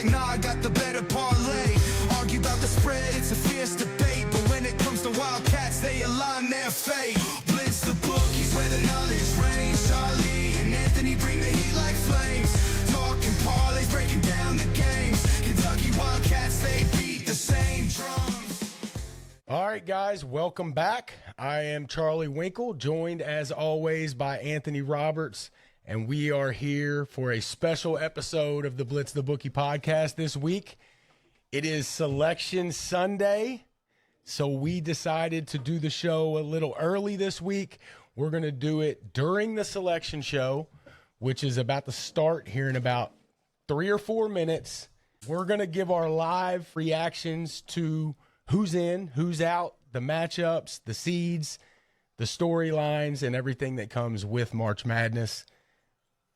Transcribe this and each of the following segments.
like, nah, I got the better parlay. Argue about the spread, it's a fierce debate, but when it comes to Wildcats, they align their fate. Blitz the bookies where the knowledge reigns. Charlie and Anthony bring the heat like flames. Talking parlays, breaking down the games. Kentucky Wildcats, they beat the same drums. All right, guys, welcome back. I am Charlie Winkle, joined as always by Anthony Roberts, and we are here for a special episode of the Blitz the Bookie podcast this week. It is Selection Sunday, so we decided to do the show a little early this week. We're going to do it during the selection show, which is about to start here in about 3 or 4 minutes. We're going to give our live reactions to who's in, who's out, the matchups, the seeds, the storylines, and everything that comes with March Madness.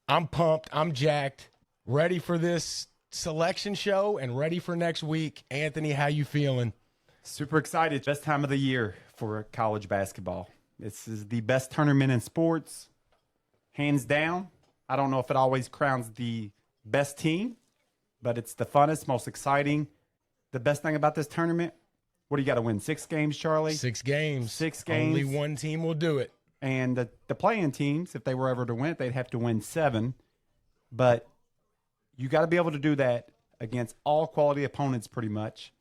I'm pumped. I'm jacked. Ready for this selection show and ready for next week. Anthony, how you feeling? Super excited. Best time of the year for college basketball. This is the best tournament in sports, hands down. I don't know if it always crowns the best team, but it's the funnest, most exciting. The best thing about this tournament, what do you got to win? 6 games, Charlie? 6 games. 6 games. Only one team will do it. And the play-in teams, if they were ever to win it, they'd have to win 7. But you got to be able to do that against all quality opponents pretty much.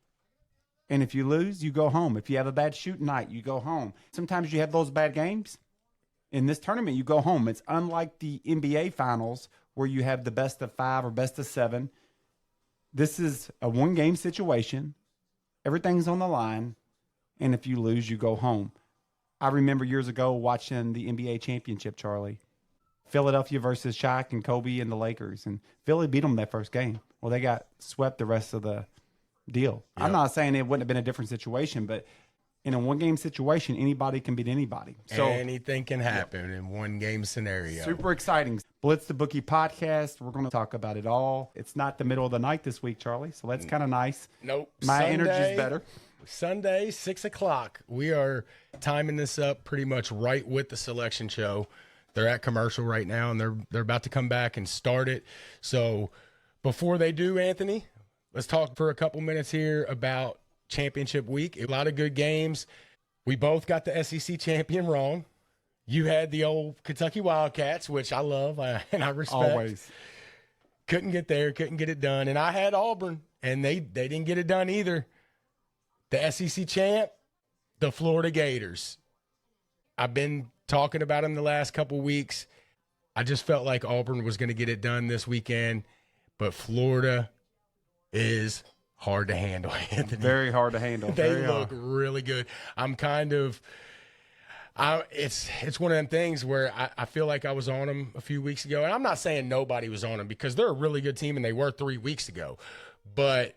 And if you lose, you go home. If you have a bad shooting night, you go home. Sometimes you have those bad games. In this tournament, you go home. It's unlike the NBA finals where you have the best of 5 or best of 7. This is a one-game situation. Everything's on the line. And if you lose, you go home. I remember years ago watching the NBA championship, Charlie. Philadelphia versus Shaq and Kobe and the Lakers. And Philly beat them that first game. Well, they got swept the rest of the deal. Yep. I'm not saying it wouldn't have been a different situation, but in a one-game situation, anybody can beat anybody. So anything can happen in one-game scenario. Super exciting. Blitz the Bookie podcast. We're going to talk about it all. It's not the middle of the night this week, Charlie, so that's kind of nice. Nope. My energy's better. Sunday, 6 o'clock. We are timing this up pretty much right with the selection show. They're at commercial right now, and they're about to come back and start it. So before they do, Anthony, let's talk for a couple minutes here about championship week. A lot of good games. We both got the SEC champion wrong. You had the old Kentucky Wildcats, which I love and I respect. Always. Couldn't get there, couldn't get it done. And I had Auburn, and they didn't get it done either. The SEC champ, the Florida Gators. I've been talking about them the last couple weeks. I just felt like Auburn was going to get it done this weekend, but Florida is hard to handle, Anthony. Very hard to handle. They look really good. I'm kind of it's one of them things where I feel like I was on them a few weeks ago, and I'm not saying nobody was on them because they're a really good team, and they were 3 weeks ago, but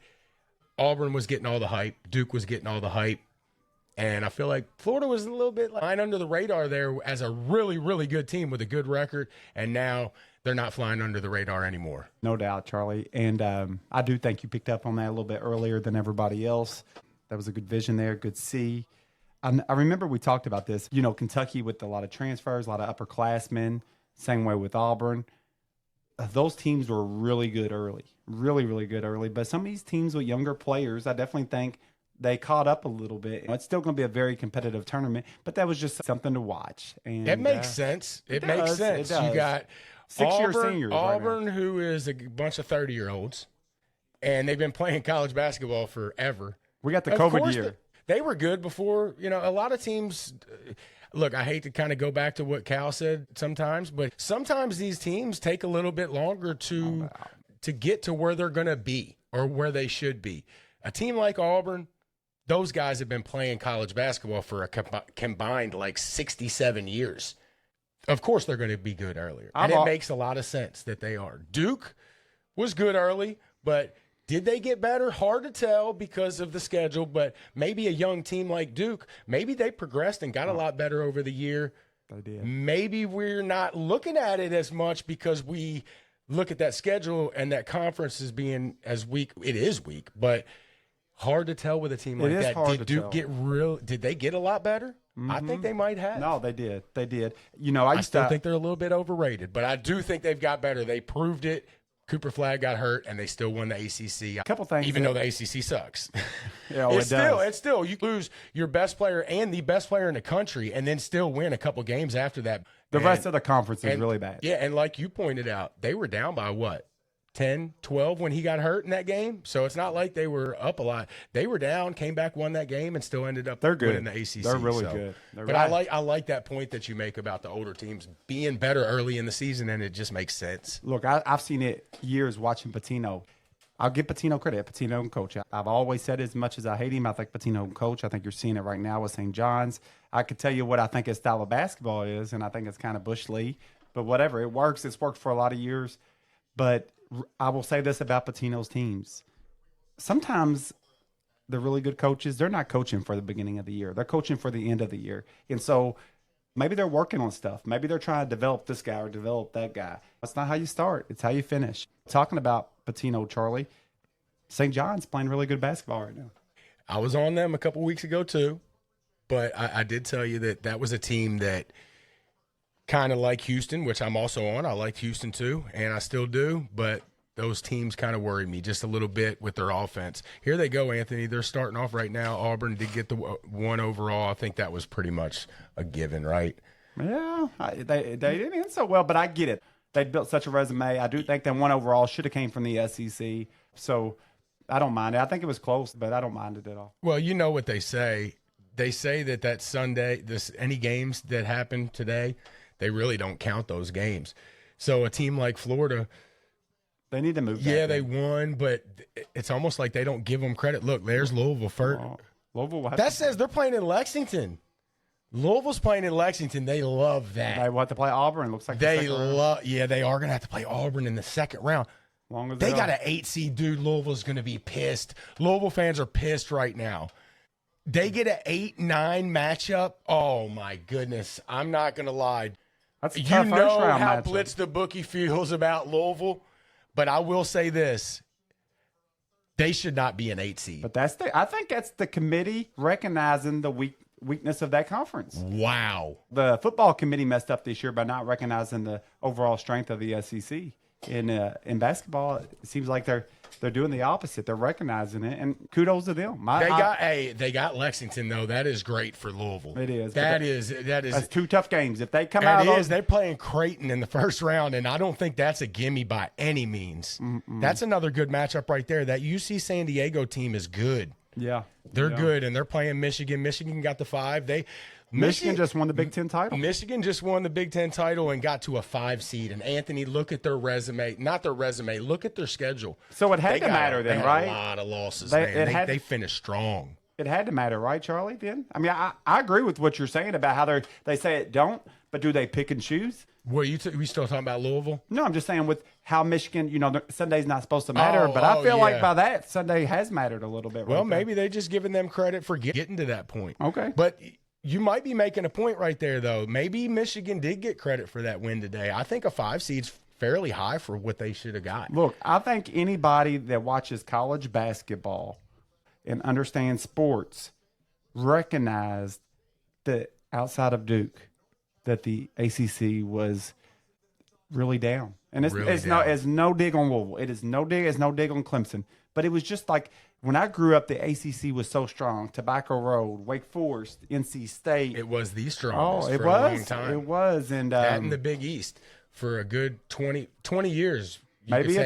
Auburn was getting all the hype. Duke was getting all the hype. And I feel like Florida was a little bit flying under the radar there as a really, really good team with a good record. And now they're not flying under the radar anymore. No doubt, Charlie. And I do think you picked up on that a little bit earlier than everybody else. That was a good vision there, good see. I remember we talked about this. You know, Kentucky with a lot of transfers, a lot of upperclassmen. Same way with Auburn. Those teams were really good early. Really, really good early. But some of these teams with younger players, I definitely think they caught up a little bit. It's still going to be a very very tournament, but that was just something to watch. And it makes sense. It makes sense. You got 6-year seniors Auburn, right now, who is a bunch of 30-year-olds, and they've been playing college basketball forever. We got the COVID year. They were good before. You know, a lot of teams. Look, I hate to kind of go back to what Cal said sometimes, but sometimes these teams take a little bit longer to get to where they're going to be or where they should be. A team like Auburn, those guys have been playing college basketball for a combined like 67 years. Of course, they're going to be good earlier. And it makes a lot of sense that they are. Duke was good early, but did they get better? Hard to tell because of the schedule, but maybe a young team like Duke, maybe they progressed and got a lot better over the year. They did. Maybe we're not looking at it as much because we look at that schedule and that conference as being as weak. It is weak, but hard to tell with a team like that. Did Duke get did they get a lot better? Mm-hmm. I think they might have. No, they did. They did. You know, I still think they're a little bit overrated, but I do think they've got better. They proved it Cooper Flag got hurt, and they still won the ACC. A couple things, even though the ACC sucks. Yeah, it's still you lose your best player and the best player in the country, and then still win a couple games after that. The rest of the conference is really bad. Yeah, and like you pointed out, they were down by what? 10, 12 when he got hurt in that game. So it's not like they were up a lot. They were down, came back, won that game, and still ended up winning the ACC. They're really good. I like that point that you make about the older teams being better early in the season, and it just makes sense. Look, I've seen it years watching Pitino. I'll give Pitino credit, Pitino and coach. I've always said as much as I hate him, I think Pitino and coach. I think you're seeing it right now with St. John's. I could tell you what I think his style of basketball is, and I think it's kind of Bush League. But whatever, it works. It's worked for a lot of years. But I will say this about Pitino's teams. Sometimes the really good coaches, they're not coaching for the beginning of the year. They're coaching for the end of the year. And so maybe they're working on stuff. Maybe they're trying to develop this guy or develop that guy. That's not how you start. It's how you finish. Talking about Pitino, Charlie, St. John's playing really good basketball right now. I was on them a couple weeks ago too, but I did tell you that was a team that kind of like Houston, which I'm also on. I liked Houston too, and I still do, but those teams kind of worry me just a little bit with their offense. Here they go, Anthony. They're starting off right now. Auburn did get the one overall. I think that was pretty much a given, right? Yeah, they didn't end so well, but I get it. They built such a resume. I do think that one overall should have came from the SEC, so I don't mind it. I think it was close, but I don't mind it at all. Well, you know what they say. They say that Sunday, any games that happen today, they really don't count those games. So a team like Florida, they need to move that. Yeah, they won, but it's almost like they don't give them credit. Look, there's Louisville first. Louisville that says they're playing in Lexington. Louisville's playing in Lexington. They love that. They want to play Auburn. Looks like they love. Yeah, they are going to have to play Auburn in the second round. Long as they got an 8 seed, dude. Louisville's going to be pissed. Louisville fans are pissed right now. They get an 8-9 matchup. Oh my goodness! I'm not going to lie. That's a you tough know first round how matchup. Blitz the Bookie feels about Louisville, but I will say this: they should not be an 8 seed. But I think that's the committee recognizing the weakness of that conference. Wow. The football committee messed up this year by not recognizing the overall strength of the SEC. In basketball, it seems like they're doing the opposite. They're recognizing it, and kudos to them. They got Lexington though. That is great for Louisville. It is. That's two tough games. If they come out of those, they're playing Creighton in the first round, and I don't think that's a gimme by any means. That's another good matchup right there. That UC San Diego team is good. Yeah, they're good, and they're playing Michigan. Michigan got the 5. Michigan just won the Big Ten title. Michigan just won the Big Ten title and got to a 5 seed. And Anthony, look at their resume. Not their resume. Look at their schedule. So it had to matter then, right? A lot of losses, man. They finished strong. It had to matter, right, Charlie? Then I mean, I agree with what you're saying about how they say it don't, but do they pick and choose? What we still talking about Louisville? No, I'm just saying with how Michigan, Sunday's not supposed to matter, but I feel like by that Sunday has mattered a little bit. Well, maybe they just giving them credit for getting to that point. Okay, but you might be making a point right there, though. Maybe Michigan did get credit for that win today. I think a 5 seed's fairly high for what they should have got. Look, I think anybody that watches college basketball and understands sports recognized that outside of Duke, that the ACC was really down. And it's no dig on Louisville. It's no dig on Clemson. But it was just like when I grew up, the ACC was so strong. Tobacco Road, Wake Forest, NC State. It was the strongest a long time. It was. And that in the Big East for a good 20 years. Maybe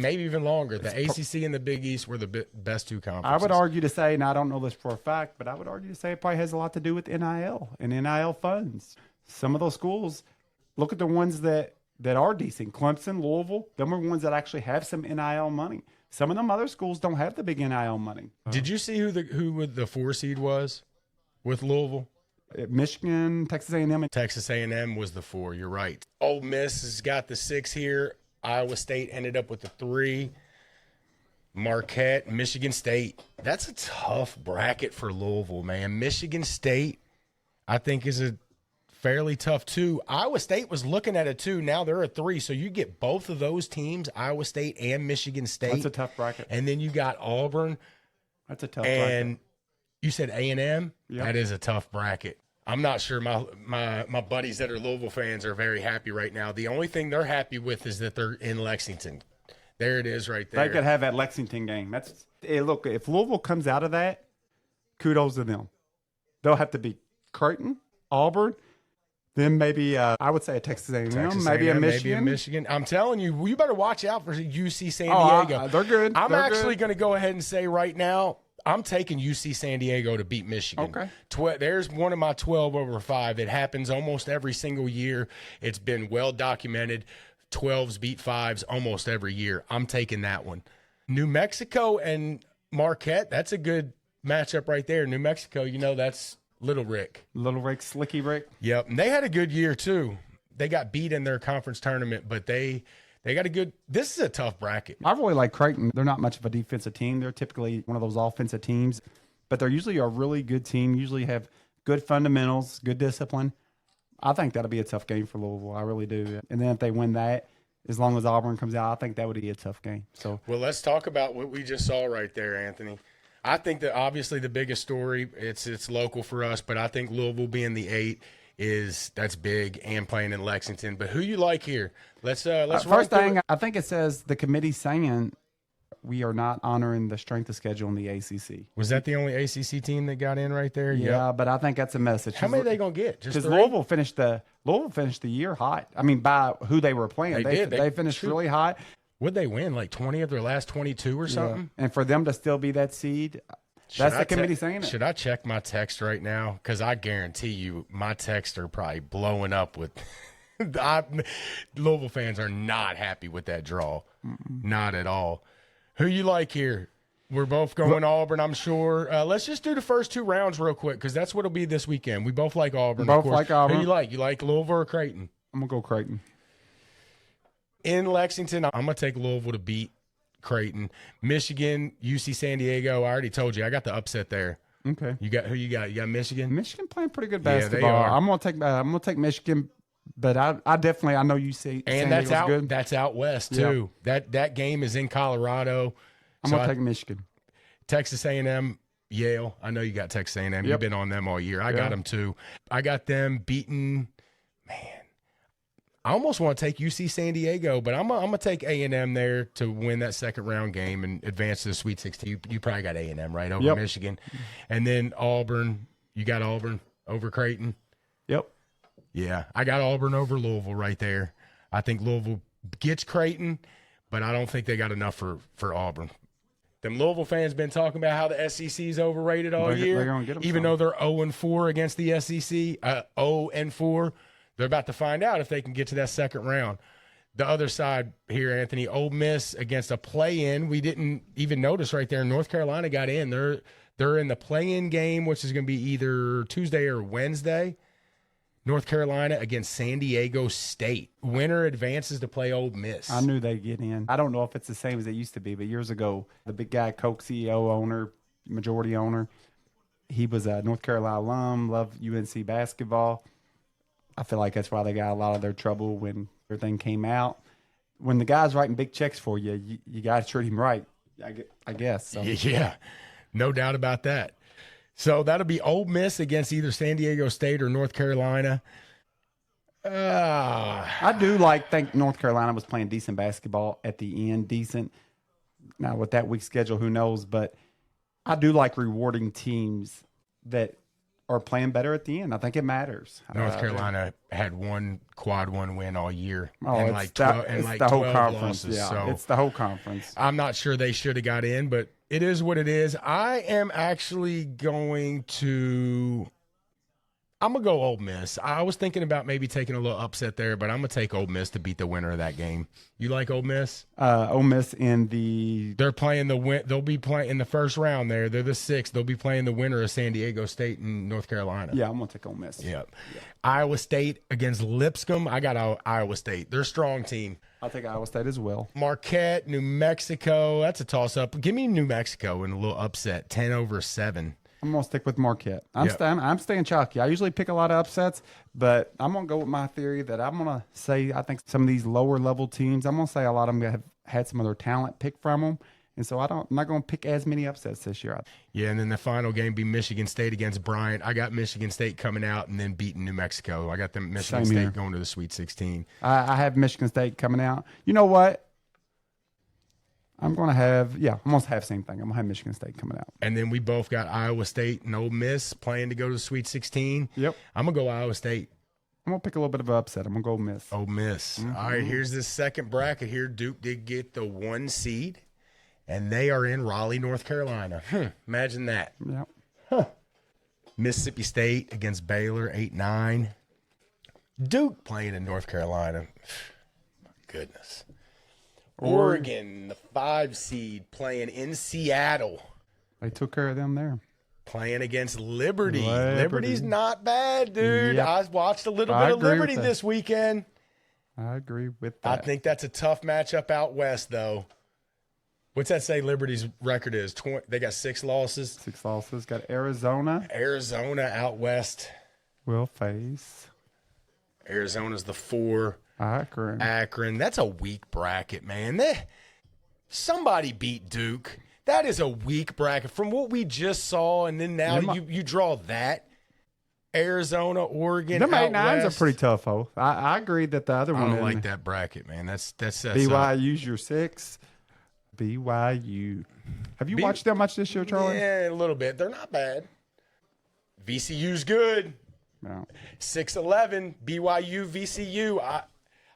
even longer. The ACC and the Big East were the best two conferences. I would argue to say, and I don't know this for a fact, but I would argue to say it probably has a lot to do with NIL and NIL funds. Some of those schools, look at the ones that are decent. Clemson, Louisville, them are ones that actually have some NIL money. Some of them other schools don't have the big NIL money. Did you see who the 4 seed was with Louisville? Michigan, Texas A&M. Texas A&M was the 4. You're right. Ole Miss has got the 6 here. Iowa State ended up with the 3. Marquette, Michigan State. That's a tough bracket for Louisville, man. Michigan State, I think, is a fairly tough 2. Iowa State was looking at a 2. Now they're a 3. So you get both of those teams, Iowa State and Michigan State. That's a tough bracket. And then you got Auburn. That's a tough bracket. And you said A&M? Yep. That is a tough bracket. I'm not sure my buddies that are Louisville fans are very happy right now. The only thing they're happy with is that they're in Lexington. There it is right there. They could have that Lexington game. Look, if Louisville comes out of that, kudos to them. They'll have to beat Creighton, Auburn, then maybe I would say a Texas A&M, maybe a Michigan. Maybe a Michigan. I'm telling you, you better watch out for UC San Diego. They're good. I'm They're actually good. going to go ahead and say right now, I'm taking UC San Diego to beat Michigan. Okay. There's one of my 12 over 5. It happens almost every single year. It's been well documented. 12s beat 5s almost every year. I'm taking that one. New Mexico and Marquette, that's a good matchup right there. New Mexico, that's Little Rick. Little Rick, Slicky Rick. Yep. And they had a good year too. They got beat in their conference tournament, but they got a good – this is a tough bracket. I really like Creighton. They're not much of a defensive team. They're typically one of those offensive teams, but they're usually a really good team, usually have good fundamentals, good discipline. I think that'll be a tough game for Louisville. I really do. And then if they win that, as long as Auburn comes out, I think that would be a tough game. So, well, let's talk about what we just saw right there, Anthony. I think that obviously the biggest story, it's local for us, but I think Louisville being the 8 that's big and playing in Lexington. But who you like here? Let's first thing, I think it says the committee saying we are not honoring the strength of schedule in the ACC. Was that the only ACC team that got in right there? Yeah, but I think that's a message. How many are they going to get? Just because 3? Louisville finished the year hot. I mean, by who they were playing, they finished really hot. Would they win like 20 of their last 22 or something? Yeah. And for them to still be that seed, that's the committee saying it. Should I check my text right now? Because I guarantee you my texts are probably blowing up with Louisville fans are not happy with that draw. Not at all. Who you like here? We're both going Auburn, I'm sure. Let's just do the first 2 rounds real quick because that's what it'll be this weekend. We both like Auburn. Both like Auburn. Who you like? You like Louisville or Creighton? I'm going to go Creighton. In Lexington, I'm going to take Louisville to beat Creighton. Michigan, UC San Diego. I already told you. I got the upset there. Okay. You got who you got? You got Michigan? Michigan playing pretty good basketball. Yeah, they are. I'm going to take Michigan, but I know you see and San that's Diego's out good. That's out west too. That game is in Colorado. I'm going to take Michigan. Texas A&M, Yale. I know you got Texas A&M. Yep. You've been on them all year. I got them too. I got them beating. Man, I almost want to take UC San Diego, but I'm gonna take A&M there to win that second round game and advance to the Sweet 16. You probably got A&M right over Michigan, and then Auburn. You got Auburn over Creighton. Yep. Yeah, I got Auburn over Louisville right there. I think Louisville gets Creighton, but I don't think they got enough for Auburn. Them Louisville fans been talking about how the SEC is overrated all year, they're gonna get them even though they're 0-4 against the SEC. 0-4. They're about to find out if they can get to that second round. The other side here, Anthony, Ole Miss against a play-in. We didn't even notice right there. North Carolina got in. They're in the play-in game, which is going to be either Tuesday or Wednesday. North Carolina against San Diego State. Winner advances to play Ole Miss. I knew they'd get in. I don't know if it's the same as it used to be, but years ago, the big guy, Coke CEO owner, majority owner, he was a North Carolina alum, loved UNC basketball. I feel like that's why they got a lot of their trouble when everything came out. When the guy's writing big checks for you, you got to treat him right, I guess. So. Yeah, no doubt about that. So that'll be Ole Miss against either San Diego State or North Carolina. I do think North Carolina was playing decent basketball at the end, decent. Now, with that weak schedule, who knows? But I do like rewarding teams that are playing better at the end. I think it matters. North Carolina had one quad one win all year. Oh, and it's the whole conference. Losses, yeah, so it's the whole conference. I'm not sure they should have got in, but it is what it is. I am actually going to I'm going to go Ole Miss. I was thinking about maybe taking a little upset there, but I'm going to take Ole Miss to beat the winner of that game. You like Ole Miss? Ole Miss in the – They're playing they'll be playing in the first round there. They're the 6th. They'll be playing the winner of San Diego State and North Carolina. Yeah, I'm going to take Ole Miss. Yep. Yeah. Iowa State against Lipscomb. I got Iowa State. They're a strong team. I'll take Iowa State as well. Marquette, New Mexico. That's a toss-up. Give me New Mexico in a little upset, 10-7. I'm going to stick with Marquette. I'm staying chalky. I usually pick a lot of upsets, but I'm going to go with my theory that I'm going to say I think some of these lower-level teams, I'm going to say a lot of them have had some of their talent picked from them. And so I'm not going to pick as many upsets this year. Yeah, and then the final game be Michigan State against Bryant. I got Michigan State coming out and then beating New Mexico. I got them Michigan State going to the Sweet 16. I have Michigan State coming out. You know what? I'm going to have, almost have the same thing. I'm going to have Michigan State coming out. And then we both got Iowa State and Ole Miss playing to go to the Sweet 16. Yep. I'm going to go Iowa State. I'm going to pick a little bit of an upset. I'm going to go Miss. Ole Miss. All right, here's this second bracket here. Duke did get the 1 seed, and they are in Raleigh, North Carolina. Imagine that. Yep. Mississippi State against Baylor, 8-9. Duke playing in North Carolina. My goodness. Oregon, the 5 seed, playing in Seattle. They took care of them there. Playing against Liberty. Liberty's not bad, dude. Yep. I watched a little bit of agree with Liberty that. this weekend. I agree with that. I think that's a tough matchup out west, though. What's that say Liberty's record is? They got 6 losses. 6 losses. Got Arizona. Arizona out west. Will face Arizona's the 4. Akron. Akron. That's a weak bracket, man. Somebody beat Duke. That is a weak bracket. From what we just saw, and then now you draw that. Arizona, Oregon, Them out 8-9s west. are pretty tough, though. I agree that the other I one. don't like that bracket, man. That's BYU's your 6. BYU. Have you watched that much this year, Charlie? Yeah, a little bit. They're not bad. VCU's good. No. 6-11, BYU, VCU.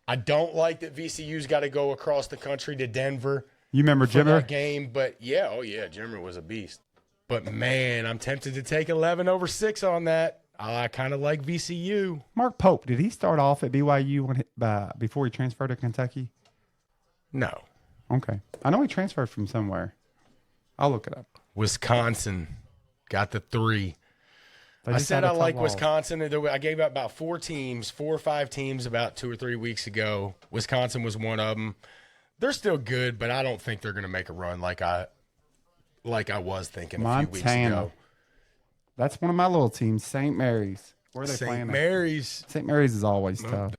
I don't like that VCU's got to go across the country to Denver You remember for Jimmer? that game. But, yeah, Jimmer was a beast. But, man, I'm tempted to take 11 over 6 on that. I kind of like VCU. Mark Pope, did he start off at BYU before he transferred to Kentucky? No. Okay. I know he transferred from somewhere. I'll look it up. Wisconsin got the 3. They I just said had a I tough like loss. Wisconsin. I gave out about 4 or 5 teams about 2 or 3 weeks ago. Wisconsin was one of them. They're still good, but I don't think they're going to make a run like I was thinking a few weeks ago. That's one of my little teams, St. Mary's. Where are they playing? St. Mary's. St. Mary's is always tough.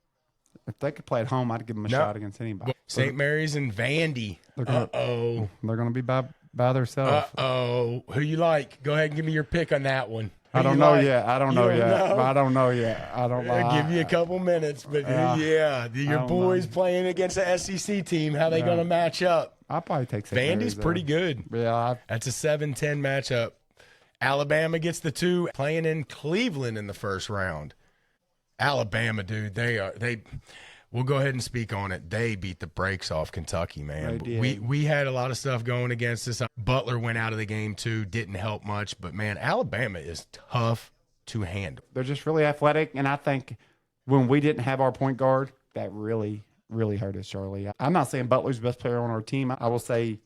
If they could play at home, I'd give them a shot against anybody. St. Mary's and Vandy. Uh-oh. They're going to be by themselves. Uh-oh. Who you like? Go ahead and give me your pick on that one. I don't know yet. I don't know yet. I don't know yet. I don't I'll know. give you a couple minutes, but your boys playing against the SEC team. How they going to match up? I'll probably take St. Vandy's Mary's, pretty good. Yeah. That's a 7-10 matchup. Alabama gets the 2, playing in Cleveland in the first round. Alabama, dude, we'll go ahead and speak on it. They beat the brakes off Kentucky, man. They did. We had a lot of stuff going against us. Butler went out of the game too, didn't help much, but man, Alabama is tough to handle. They're just really athletic, and I think when we didn't have our point guard, that really, really hurt us, Charlie. I'm not saying Butler's the best player on our team. I will say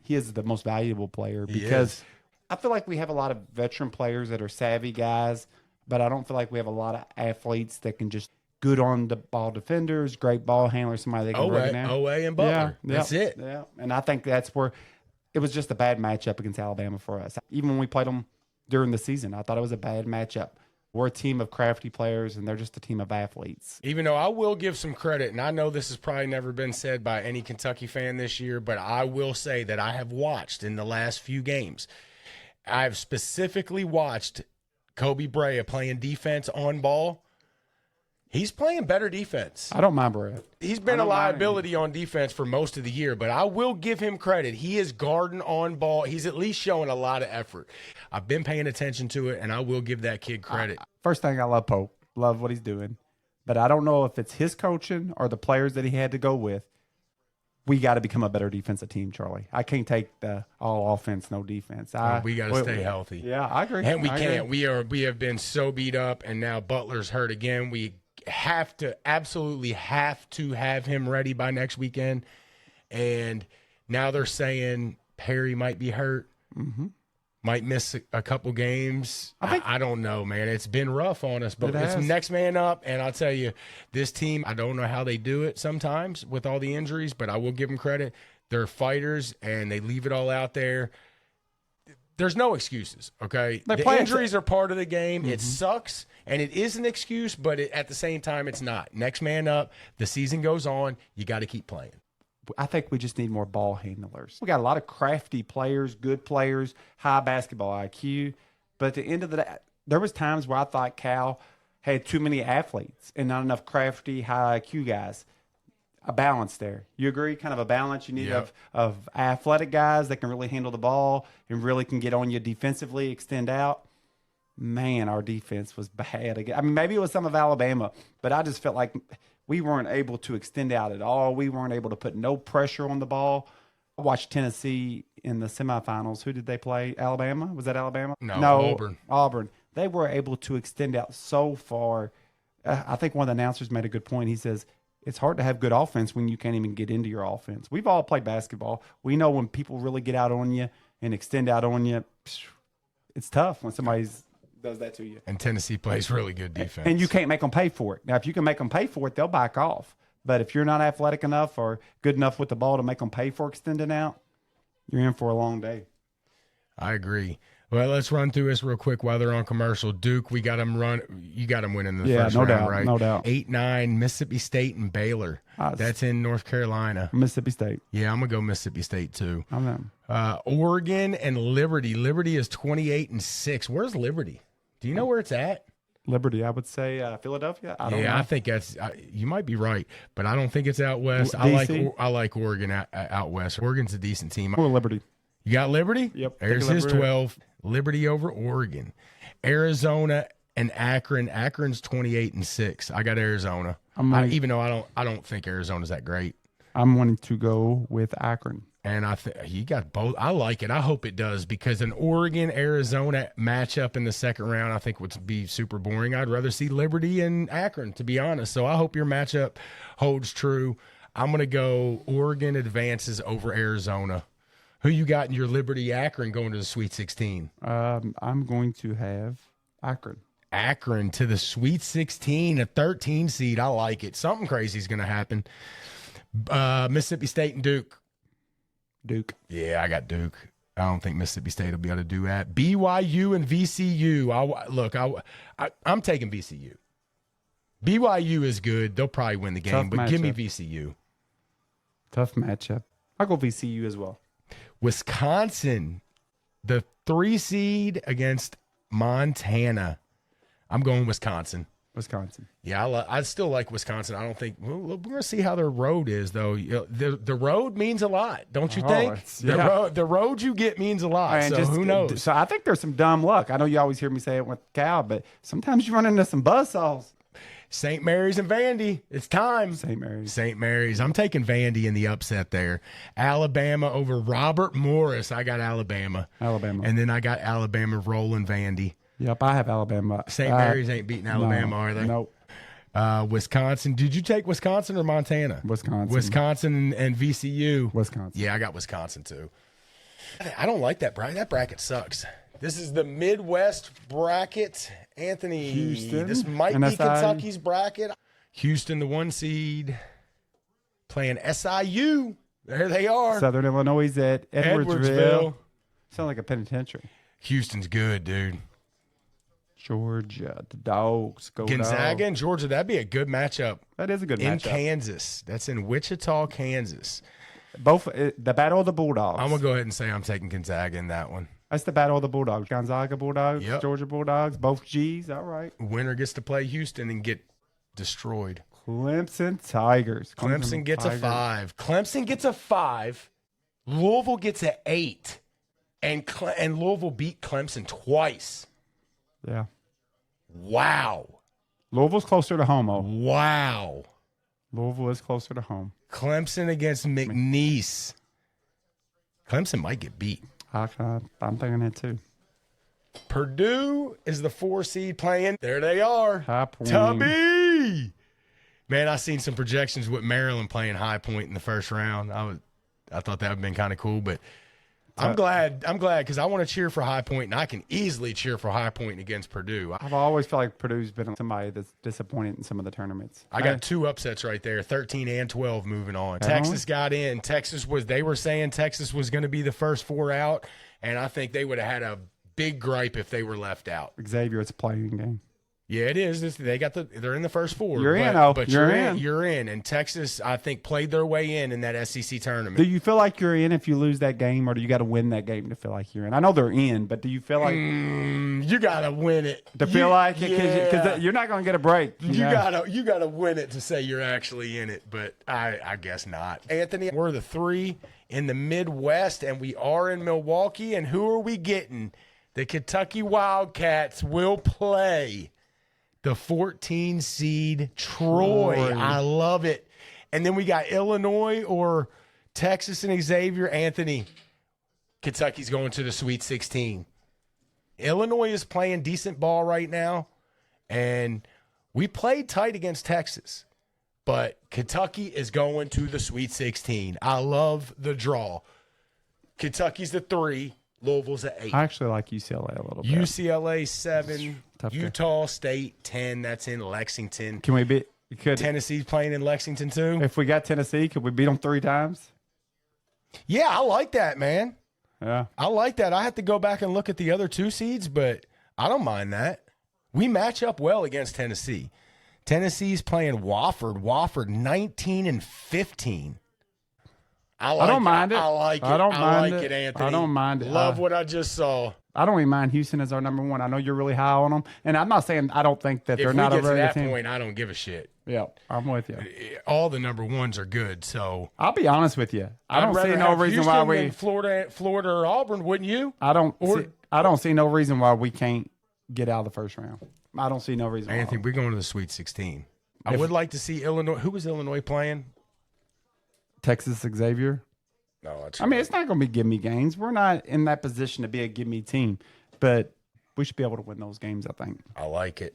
he is the most valuable player because I feel like we have a lot of veteran players that are savvy guys, but I don't feel like we have a lot of athletes that can just good on the ball defenders, great ball handlers, somebody that can break it down. OA and Butler. That's it. Yeah, and I think that's where it was just a bad matchup against Alabama for us. Even when we played them during the season, I thought it was a bad matchup. We're a team of crafty players, and they're just a team of athletes. Even though I will give some credit, and I know this has probably never been said by any Kentucky fan this year, but I will say that I have watched in the last few games. I've specifically watched Kobe Bryant playing defense on ball. He's playing better defense. I don't mind Brad. He's been a liability on defense for most of the year, but I will give him credit. He is guarding on ball. He's at least showing a lot of effort. I've been paying attention to it, and I will give that kid credit. First thing, I love Pope. Love what he's doing. But I don't know if it's his coaching or the players that he had to go with. We got to become a better defensive team, Charlie. I can't take the all offense, no defense. We got to stay healthy. Yeah, I agree. And we I can't. agree. We have been so beat up, and now Butler's hurt again. We absolutely have to have him ready by next weekend. And now they're saying Perry might be hurt, might miss a couple games. I don't know, man. It's been rough on us, but it's next man up. And I'll tell you, this team, I don't know how they do it sometimes with all the injuries, but I will give them credit. They're fighters, and they leave it all out there. There's no excuses, okay? The injuries are part of the game. It sucks, and it is an excuse, but at the same time, it's not. Next man up. The season goes on. You got to keep playing. I think we just need more ball handlers. We got a lot of crafty players, good players, high basketball IQ. But at the end of the day, there was times where I thought Cal had too many athletes and not enough crafty, high IQ guys. a balance there. You agree? Kind of a balance you need Yep. of athletic guys that can really handle the ball and really can get on you defensively, extend out. Man, our defense was bad again. I mean, maybe it was some of Alabama, but I just felt like we weren't able to extend out at all. We weren't able to put no pressure on the ball. I watched Tennessee in the semifinals. Who did they play? Alabama? Was that Alabama? No, Auburn. Auburn. They were able to extend out so far. I think one of the announcers made a good point. He says, it's hard to have good offense when you can't even get into your offense. We've all played basketball. We know when people really get out on you and extend out on you, it's tough when somebody does that to you. And Tennessee plays really good defense. And you can't make them pay for it. Now, if you can make them pay for it, they'll back off. But if you're not athletic enough or good enough with the ball to make them pay for extending out, you're in for a long day. I agree. Well, let's run through this real quick while they're on commercial. Duke, we got them You got them winning the first round, doubt, right? no doubt. 8-9, Mississippi State and Baylor. That's in North Carolina. Mississippi State. Yeah, I'm gonna go Mississippi State too. I'm them. Oregon and Liberty. Liberty is 28-6. Where's Liberty? Do you know where it's at? Liberty, I would say Philadelphia. I don't know. I think that's you might be right, but I don't think it's out west. DC? I like Oregon out west. Oregon's a decent team. Or Liberty. You got Liberty? Yep. There's his 12. Liberty over Oregon. Arizona and Akron. Akron's 28-6. I got Arizona. Even though I don't think Arizona's that great. I'm wanting to go with Akron. And you got both. I like it. I hope it does because an Oregon-Arizona matchup in the second round I think would be super boring. I'd rather see Liberty and Akron, to be honest. So I hope your matchup holds true. I'm going to go Oregon advances over Arizona. Who you got in your Liberty-Akron going to the Sweet 16? I'm going to have Akron. Akron to the Sweet 16, a 13 seed. I like it. Something crazy is going to happen. Mississippi State and Duke. Duke. Yeah, I got Duke. I don't think Mississippi State will be able to do that. BYU and VCU. I'm taking VCU. BYU is good. They'll probably win the game, but give me VCU. Tough matchup. I'll go VCU as well. Wisconsin, the 3 seed against Montana. I'm going Wisconsin. Yeah, I still like Wisconsin. I don't think we're going to see how their road is, though. The road means a lot, don't you think? The road you get means a lot. So who knows? So I think there's some dumb luck. I know you always hear me say it with Cal, but sometimes you run into some buzzsaws. St. Mary's and Vandy. It's time. St. Mary's. I'm taking Vandy in the upset there. Alabama over Robert Morris. I got Alabama. And then I got Alabama rolling Vandy. Yep, I have Alabama. St. Mary's ain't beating Alabama, are they? Nope. Wisconsin. Did you take Wisconsin or Montana? Wisconsin and VCU. Wisconsin. Yeah, I got Wisconsin too. I don't like that bracket. That bracket sucks. This is the Midwest bracket. Anthony, Houston. This might be Kentucky's bracket. Houston, the 1 seed, playing SIU. There they are. Southern Illinois at Edwardsville. Sound like a penitentiary. Houston's good, dude. Georgia, the Dogs. Go Gonzaga and Georgia, that'd be a good matchup. That is a good matchup. In Kansas. That's in Wichita, Kansas. Both the battle of the Bulldogs. I'm going to go ahead and say I'm taking Gonzaga in that one. That's the battle of the Bulldogs. Gonzaga Bulldogs, Georgia Bulldogs, both G's. All right. Winner gets to play Houston and get destroyed. Clemson Tigers. Clemson gets a 5. Clemson gets a 5. Louisville gets an 8. And Louisville beat Clemson twice. Yeah. Wow. Louisville's closer to home, Wow. Louisville is closer to home. Clemson against McNeese. Clemson might get beat. I'm thinking it too. Purdue is the 4 seed playing. There they are. High Point. Tubby. Man, I seen some projections with Maryland playing High Point in the first round. I thought that would have been kind of cool, but I'm glad because I want to cheer for High Point, and I can easily cheer for High Point against Purdue. I've always felt like Purdue's been somebody that's disappointed in some of the tournaments. I got 2 upsets right there, 13 and 12 moving on. Texas got in. They were saying Texas was going to be the first 4 out, and I think they would have had a big gripe if they were left out. Xavier, it's a playing game. Yeah, it is. They got they're in the first four. You're in, but you're you're in. You're in. And Texas, I think, played their way in that SEC tournament. Do you feel like you're in if you lose that game, or do you got to win that game to feel like you're in? I know they're in, but do you feel like you got to win it to feel like it? Yeah. Because you're not going to get a break. You gotta win it to say you're actually in it, but I guess not. Anthony, we're the 3 in the Midwest, and we are in Milwaukee. And who are we getting? The Kentucky Wildcats will play the 14 seed Troy. I love it. And then we got Illinois or Texas and Xavier. Anthony, Kentucky's going to the Sweet 16. Illinois is playing decent ball right now, and we played tight against Texas, but Kentucky is going to the Sweet 16. I love the draw. Kentucky's the 3. Louisville's the 8. I actually like UCLA a little bit. UCLA 7. Tough Utah State 10. That's in Lexington. Can we beat? Tennessee's playing in Lexington too. If we got Tennessee, could we beat them 3 times? Yeah, I like that, man. Yeah, I like that. I have to go back and look at the other 2 seeds, but I don't mind that. We match up well against Tennessee. Tennessee's playing Wofford. Wofford 19-15. I don't mind it. I like it. I don't mind it, Anthony. I don't mind it. Love what I just saw. I don't even mind Houston as our number 1. I know you're really high on them, and I'm not saying I don't think that they're not a If we get very to good that team. point, I don't give a shit. Yeah, I'm with you. All the number 1s are good, so I'll be honest with you. I don't see no reason Houston why we than Florida or Auburn, wouldn't you? I don't see no reason why we can't get out of the first round. I don't see no reason. Anthony, we're going to the Sweet 16. I would like to see Illinois. Who was Illinois playing? Texas Xavier. No, that's I mean, it's not going to be give me games. We're not in that position to be a give me team, but we should be able to win those games, I think. I like it.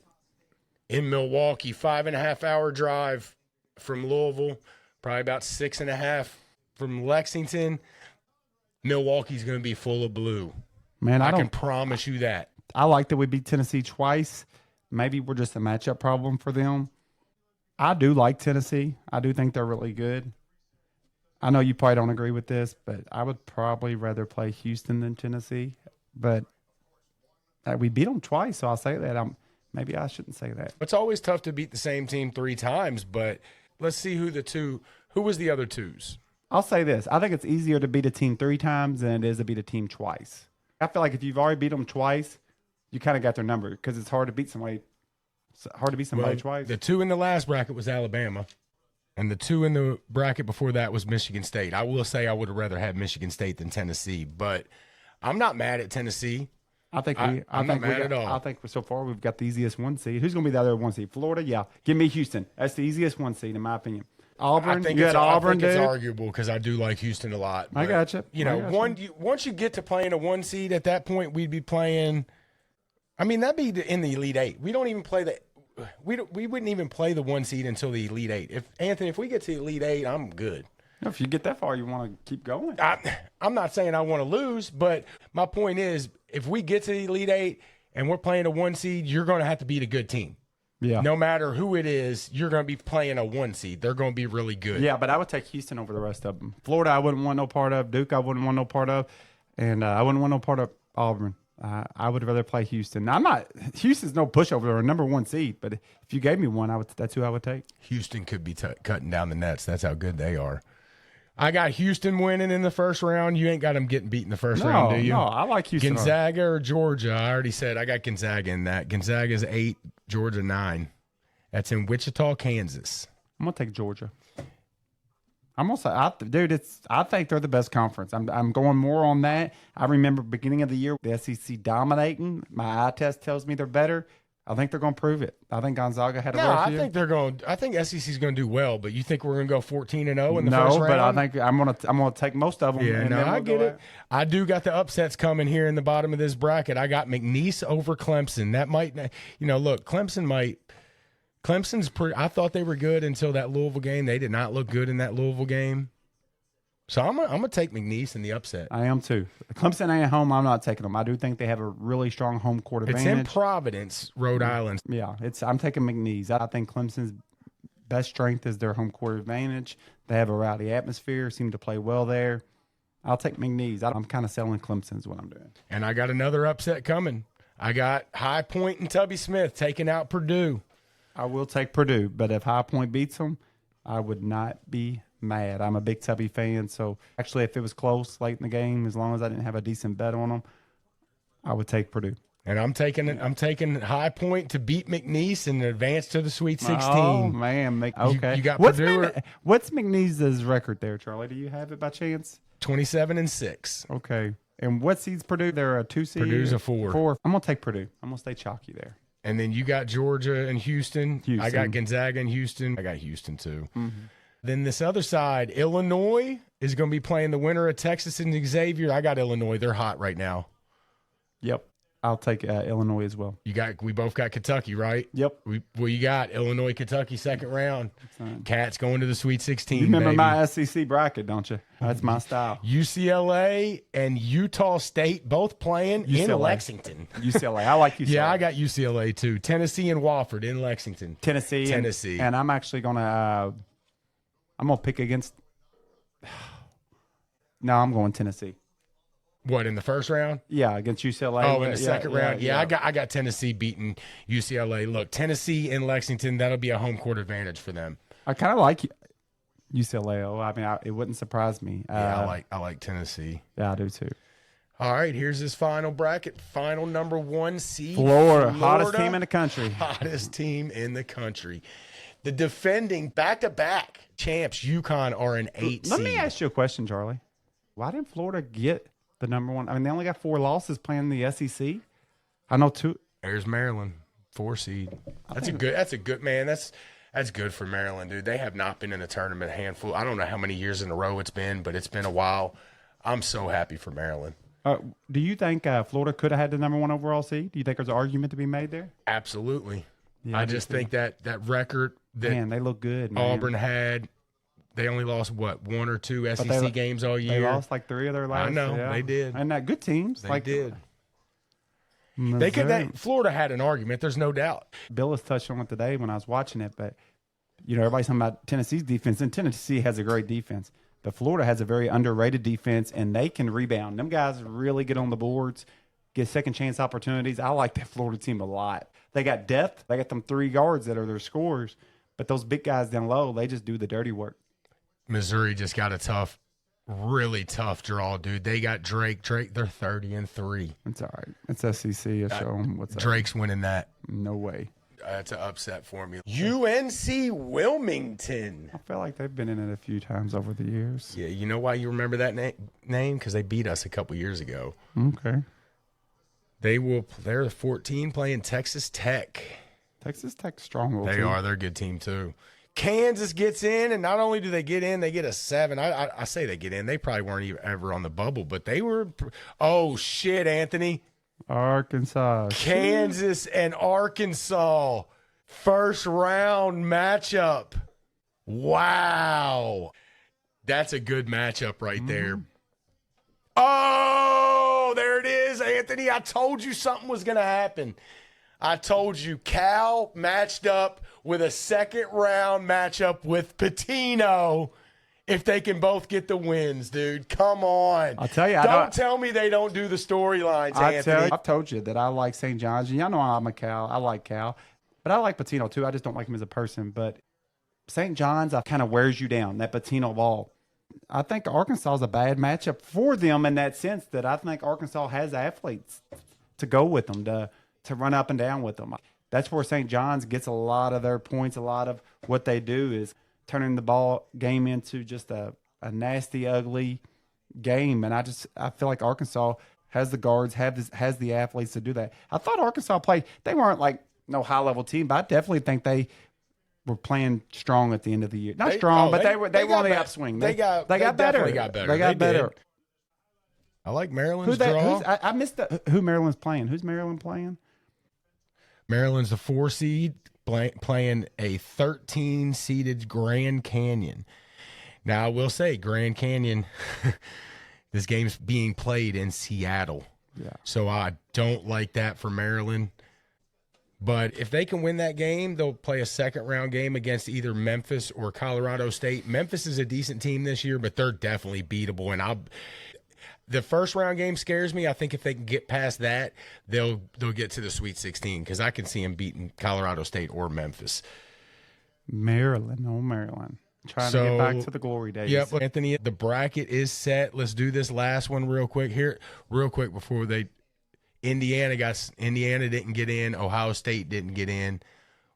In Milwaukee, 5.5 hour drive from Louisville, probably about 6.5 from Lexington. Milwaukee's going to be full of blue. Man, I can promise you that. I like that we beat Tennessee twice. Maybe we're just a matchup problem for them. I do like Tennessee. I do think they're really good. I know you probably don't agree with this, but I would probably rather play Houston than Tennessee. But we beat them twice, so I'll say that. Maybe I shouldn't say that. It's always tough to beat the same team 3 times, but let's see who was the other 2s. I'll say this. I think it's easier to beat a team 3 times than it is to beat a team twice. I feel like if you've already beat them twice, you kind of got their number because it's hard to beat somebody. Twice. The 2 in the last bracket was Alabama, and the 2 in the bracket before that was Michigan State. I will say I would have rather had Michigan State than Tennessee, but I'm not mad at Tennessee. I think I'm not mad at all. I think so far we've got the easiest 1 seed. Who's going to be the other 1 seed? Florida? Yeah. Give me Houston. That's the easiest 1 seed in my opinion. Auburn? I think it's it's arguable because I do like Houston a lot. I got you. You know, once you get to playing a 1 seed, at that point we'd be playing. I mean, that'd be in the Elite 8. We don't even play we wouldn't even play the 1 seed until the Elite 8. If we get to the Elite 8, I'm good. If you get that far, you want to keep going. I'm not saying I want to lose, but my point is, if we get to the Elite 8 and we're playing a 1 seed, you're going to have to beat a good team. Yeah. No matter who it is, you're going to be playing a 1 seed. They're going to be really good. Yeah, but I would take Houston over the rest of them. Florida, I wouldn't want no part of. Duke, I wouldn't want no part of. And I wouldn't want no part of Auburn. I would rather play Houston. Now, Houston's no pushover. They're a number 1 seed, but if you gave me one, that's who I would take. Houston could be cutting down the nets. That's how good they are. I got Houston winning in the first round. You ain't got them getting beat in the first round, do you? No, I like Houston. Gonzaga or Georgia? I already said I got Gonzaga in that. Gonzaga's 8, Georgia 9. That's in Wichita, Kansas. I'm gonna take Georgia. I'm gonna say, I think they're the best conference. I'm going more on that. I remember beginning of the year, the SEC dominating. My eye test tells me they're better. I think they're going to prove it. I think Gonzaga had a rough year. I think SEC's going to do well, but you think we're going to go 14-0 in the first round? No, but I think I'm going to take most of them. Yeah, no, I get it. I do got the upsets coming here in the bottom of this bracket. I got McNeese over Clemson. That might, look, Clemson's pretty. I thought they were good until that Louisville game. They did not look good in that Louisville game. So I'm gonna take McNeese in the upset. I am too. Clemson ain't at home. I'm not taking them. I do think they have a really strong home court advantage. It's in Providence, Rhode Island. Yeah, I'm taking McNeese. I think Clemson's best strength is their home court advantage. They have a rowdy atmosphere. Seem to play well there. I'll take McNeese. I'm kind of selling Clemson is what I'm doing. And I got another upset coming. I got High Point and Tubby Smith taking out Purdue. I will take Purdue, but if High Point beats them, I would not be mad. I'm a big Tubby fan, so actually if it was close late in the game, as long as I didn't have a decent bet on them, I would take Purdue. And I'm taking High Point to beat McNeese and advance to the Sweet 16. Oh, man. Okay. You got what's Purdue what's McNeese's record there, Charlie? Do you have it by chance? 27-6. Okay. And what seed's Purdue? They're a 2 seed? Purdue's a 4. 4. I'm going to take Purdue. I'm going to stay chalky there. And then you got Georgia and Houston. I got Gonzaga and Houston. I got Houston too. Mm-hmm. Then this other side, Illinois is going to be playing the winner of Texas and Xavier. I got Illinois. They're hot right now. Yep. I'll take Illinois as well. We both got Kentucky, right? Yep. You got Illinois, Kentucky, second round. Cats going to the Sweet 16. You remember baby. my SEC bracket, don't you? That's my style. UCLA and Utah State both playing in UCLA. Lexington. UCLA. I like UCLA. Yeah, I got UCLA too. Tennessee and Wofford in Lexington. Tennessee. And I'm actually going to I'm going to pick against No, I'm going Tennessee. What, in the first round? Yeah, against UCLA. Oh, in the second round. Yeah, I got Tennessee beating UCLA. Look, Tennessee and Lexington, that'll be a home court advantage for them. I kind of like UCLA. Oh, I mean, it wouldn't surprise me. I like Tennessee. Yeah, I do too. All right, here's this final bracket. Final number 1 seed. Florida, hottest team in the country. Hottest team in the country. The defending back-to-back champs, UConn, are an 8 seed. Let me ask you a question, Charlie. Why didn't Florida get the number 1? I mean, they only got 4 losses playing the SEC. I know 2. There's Maryland, 4 seed. That's a good man. That's good for Maryland, dude. They have not been in a tournament a handful. I don't know how many years in a row it's been, but it's been a while. I'm so happy for Maryland. Do you think Florida could have had the number 1 overall seed? Do you think there's an argument to be made there? Absolutely. Yeah, I just think that record that man, they look good. Man. Auburn had, they only lost, 1 or 2 SEC games all year? They lost like 3 of their last. I know, yeah. they did. And that good teams. They did. Missouri. Florida had an argument, there's no doubt. Bill has touched on it today when I was watching it, but everybody's talking about Tennessee's defense, and Tennessee has a great defense. But Florida has a very underrated defense, and they can rebound. Them guys really get on the boards, get second chance opportunities. I like that Florida team a lot. They got depth. They got them 3 guards that are their scorers. But those big guys down low, they just do the dirty work. Missouri just got a really tough draw, dude. They got Drake. They're 30-3. It's all right. It's SEC. Show them what's up. Drake's winning that. No way. That's an upset for me. UNC Wilmington. I feel like they've been in it a few times over the years. Yeah, you know why you remember that name? Because they beat us a couple years ago. Okay. They're 14 playing Texas Tech. Texas Tech's strong. They are. They're a good team too. Kansas gets in, and not only do they get in, they get a 7. I say they get in. They probably weren't even ever on the bubble, but they were. Oh shit, Anthony. Arkansas. Kansas and Arkansas. First round matchup. Wow. That's a good matchup right there. Oh, there it is, Anthony. I told you something was going to happen. I told you Cal matched up with a second round matchup with Pitino. If they can both get the wins, dude. Come on. I'll tell you. Don't tell me they don't do the storylines, Anthony. I've told you that I like St. John's. Y'all know I'm a Cal. I like Cal. But I like Pitino, too. I just don't like him as a person. But St. John's kind of wears you down, that Pitino ball. I think Arkansas is a bad matchup for them in that sense that I think Arkansas has athletes to go with them, to run up and down with them. That's where St. John's gets a lot of their points. A lot of what they do is turning the ball game into just a nasty, ugly game. And I feel like Arkansas has the guards, has the athletes to do that. I thought Arkansas played, they weren't like no high-level team, but I definitely think they were playing strong at the end of the year. Not strong, but they were on the upswing. They got better. Definitely got better. They got better. Did. I like Maryland's draw. I missed who Maryland's playing. Who's Maryland playing? Maryland's the 4 seed playing a 13-seeded Grand Canyon. Now, I will say, Grand Canyon, this game's being played in Seattle. Yeah. So I don't like that for Maryland. But if they can win that game, they'll play a second-round game against either Memphis or Colorado State. Memphis is a decent team this year, but they're definitely beatable. And The first round game scares me. I think if they can get past that, they'll get to the Sweet 16 because I can see them beating Colorado State or Memphis. Maryland, trying to get back to the glory days. Yep, Anthony, the bracket is set. Let's do this last one real quick before Indiana didn't get in, Ohio State didn't get in,